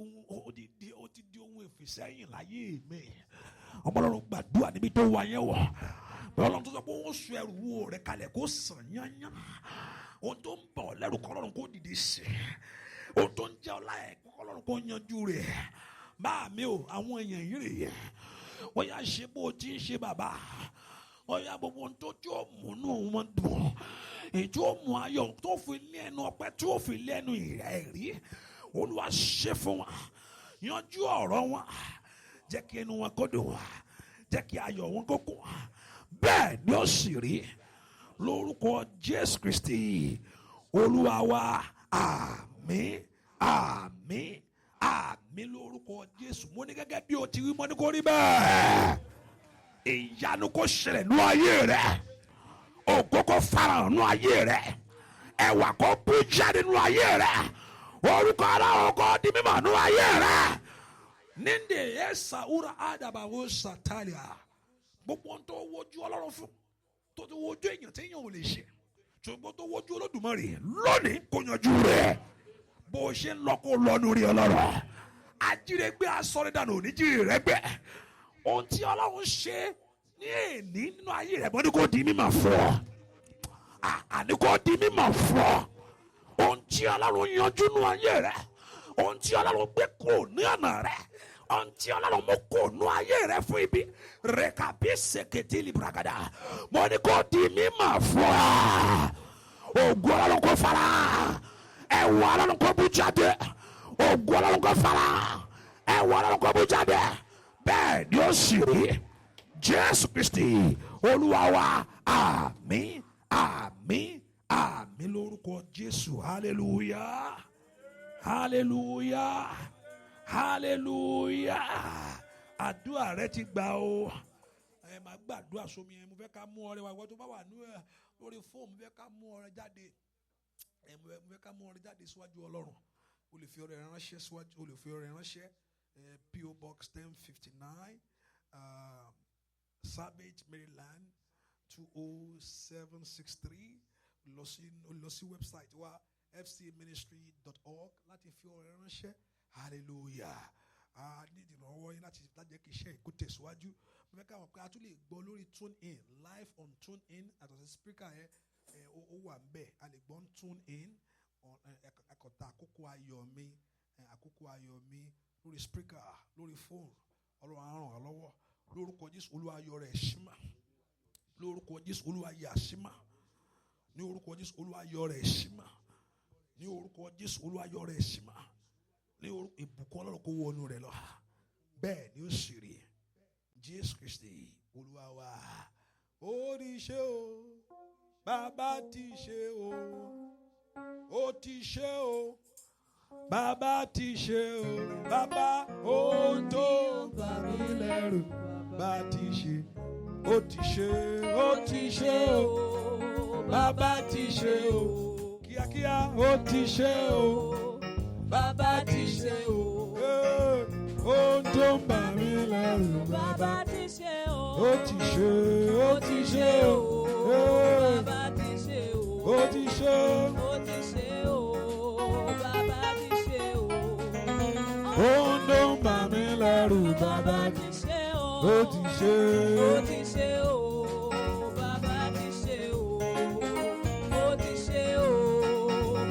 C: ohun ìfìsẹ́yìn láyé mi. Ọmọlọ́run gbàdúrà níbi tó wà yẹn wọ̀. Ọlọ́run tó sọ pé ó sọ ẹrù wo rẹ̀ kalẹ̀ kó sàn yányán. Ohun tó ń bà ọ́ lẹ́rù kọ́ Ọlọ́run kó dìde sí. Ohun tó ń jẹ́ ọlá ẹ̀ kọ́ Ọlọ́run kó yanjú rẹ̀. Bá mi o, àwọn èèyàn yìí rèé. Wọ́n yá ṣe bó ti ń ṣe bàbá. Wọ́n yá gbogbo ohun tó tí ó múnú wọn dùn. Èyí tí ó mú ayọ̀ tó fi lé ẹnu ọpẹ́ tí ó fi lé ẹnu ìrẹ́rí. Olúwa ṣe fún wọn. Yanjú ọ̀rọ̀ wọn. Jẹ́ kí ẹnu wọn kó dùn. Jẹ́ kí ayọ̀ wọn kó kún. Bẹ́ẹ̀ ni ó sì rí. Lórúkọ Jésù Kristi Olúwa wa. Àmín. Àmín. Àmín lórúkọ Jésù. Mo ní gẹ́gẹ́ bí o ti wí, mo ní kó rí bẹ́ẹ̀. Ìyanu kó ṣẹlẹ̀ nú ayé rẹ̀. Ògo kó farahàn nú ayé rẹ̀. Ẹwà kó bú jáde nú ayé rẹ̀. Orúkọ Ọlọ́run kó di mímọ̀ nú ayé rẹ̀. Níndé ẹ̀sà wúrà àdàbàwò sàtàlíà. Gbogbo ohun tó wojú Ọlọ́run fún. Tó ti wojú èèyàn tí èèyàn ò lè ṣe. Ṣùgbọ́n tó wojú Olódùmarè lónìí kó yanjú rẹ̀. Bó ṣe ń lọ kó lọ́nu rí Ọlọ́run. Ajírégbé asọ́rídànù oníjìrì rẹ̀ gbẹ̀. Ohun tí Ọlọ́run ṣe ní èní nínú ayé rẹ̀ mọ́ ní kó di mímọ̀ fún ọ. Àní kó di mímọ̀ fún ọ. Ohun tí Ọlọ́run yanjú nínú ayé rẹ̀. Ohun tí Ọlọ́run gbé kúrò ní ọ̀nà rẹ̀. Ohun tí Ọlọ́run mú kúrò nínú ayé rẹ̀ fún ibi. Rẹ̀kàbí sèkétí libragada. Mo ní kó di mímọ̀ fún ọ. Ògo Ọlọ́run kó fara. Ẹ̀wọ̀ Ọlọ́run kó bú jáde. Ògo Ọlọ́run kó fara. Ẹ̀wọ̀ Ọlọ́run kó bú jáde. Bẹ́ẹ̀ ni ó sì rí. Jésù Kristi Olúwa wa. Àmín. Àmín. Àmín lórúkọ Jésù. Hallelujah. Hallelujah. Hallelujah. Àdúrà rẹ ti gbà o. Ẹ máa gbàdúrà sómi ẹ. Mo fẹ́ ká mú ọrẹ wa. Ìwọ tó bá wà lórí fóònù, mo fẹ́ ká mú ọrẹ jáde. Mo fẹ́ ká mú ọrẹ jáde síwájú Ọlọ́run. O lè fi ọrẹ ránṣẹ́ síwájú. O lè fi ọrẹ ránṣẹ́. P.O. Box 1059. Savage, Maryland 20763. Lọ sí website wa fcministry.org láti fi ọrẹ ránṣẹ́. Hallelujah. Ní ìdìrànwọ́ yín láti jẹ́ kí iṣẹ́ ìkó tẹ̀síwájú. Mo fẹ́ káwọn pé a tún lè gbọ́ lórí tune in live on tune in àtọ̀sí speaker yẹn ó wà ń bẹ̀. A lè gbọ́ tune in ẹ̀kọ́ta àkókò ayọ̀ mi lórí speaker lórí phone. Ọlọ́run á ràn wá lọ́wọ́. Lórúkọ Jésù Olúwa ayọ̀ rẹ̀ ṣímà. Lórúkọ Jésù Olúwa yà ṣímà. Ní orúkọ Jésù Olúwa ayọ̀ rẹ̀ ṣímà. Ní orúkọ Jésù Olúwa ayọ̀ rẹ̀ ṣímà. Ní orúkọ ìbùkún Ọlọ́run kó wọnú rẹ̀ lọ. Bẹ́ẹ̀ ni ó sì rí. Jésù Kristi Olúwa wa. Ó ti ṣe o. Bàbá ti ṣe o. Ó ti ṣe o. Bàbá ti ṣe o. Bàbá ohun tó bà mí lẹ́rù. Bàbá ti ṣe. Ó ti ṣe. Ó ti ṣe o. Bàbá ti ṣe o. Kíákíá ó ti ṣe o. Bàbá ti ṣe o. Ohun tó bà mí lẹ́rù.
F: Bàbá ti ṣe o.
C: Ó ti ṣe. Ó ti ṣe o.
F: Bàbá ti ṣe
B: ṣe.
F: ó ti ṣe o, bàbá ti ṣe o.
B: Ohun tó ń bà mí lẹ́rù
F: Bàbá ti ṣe o,
B: ó ti ṣe.
F: ó ti ṣe o, bàbá ti ṣe o. Ó ti ṣe o,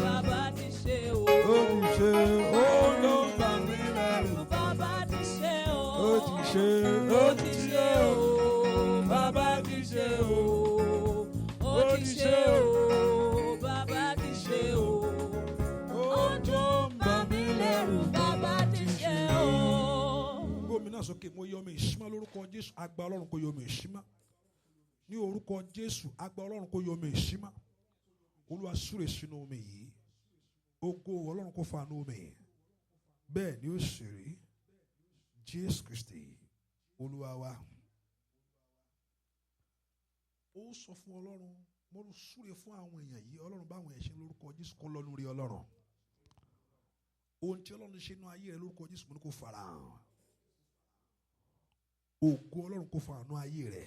F: bàbá ti ṣe o.
B: Ó ti ṣe. Ohun tó ń bà mí lẹ́rù
F: Bàbá ti ṣe o,
B: ó ti ṣe.
F: ó ti ṣe o, bàbá ti ṣe o. Ó ti ṣe o, bàbá ti ṣe o.
B: Ohun tó ń bà mí lẹ́rù
F: Bàbá ti ṣe o.
B: gómìnà sókè mo yọ mi ìṣímá lórúkọ Jésù àgbà Ọlọ́run kò yọ mi ìṣímá ní orúkọ Jésù àgbà Ọlọ́run kò yọ mi ìṣímá Olúwa súre sínú omi yìí ògo Ọlọ́run kò fa inú omi yìí bẹ́ẹ̀ ni ó sì rí Jésù Kristi Olúwa wa. Ó sọ fún Ọlọ́run mo súre fún àwọn èèyàn yìí Ọlọ́run báwọn ẹ̀ṣẹ̀ lórúkọ Jésù kó lọ́nu rí Ọlọ́run ohun tí Ọlọ́run ṣe inú ayé rẹ lórúkọ Jésù mo ní kó farahàn ògo Ọlọ́run kó farahàn ayé rẹ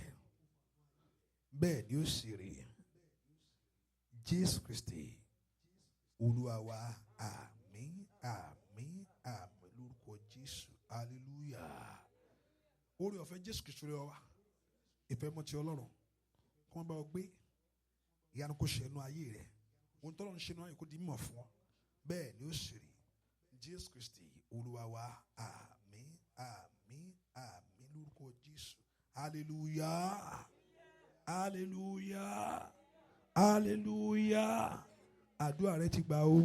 B: bẹ́ẹ̀ ni ó sì rí Jésù Kristi Olúwa wa àmín àmín àmín lórúkọ Jésù hallelujah oore ọ̀fẹ́ Jésù Kristi rẹ wá ìfẹ́ mọ́ ti Ọlọ́run kí wọ́n bá ọ gbé ìyanu kó ṣe inú ayé rẹ ohun tọ́lọ́run ṣe inú ayé kó di mímọ̀ fún ọ bẹ́ẹ̀ ni ó sì rí Jésù Kristi Olúwa wa àmín àmín àmín lórúkọ Jésù hallelujah hallelujah hallelujah àdúrà rẹ ti gbà ó.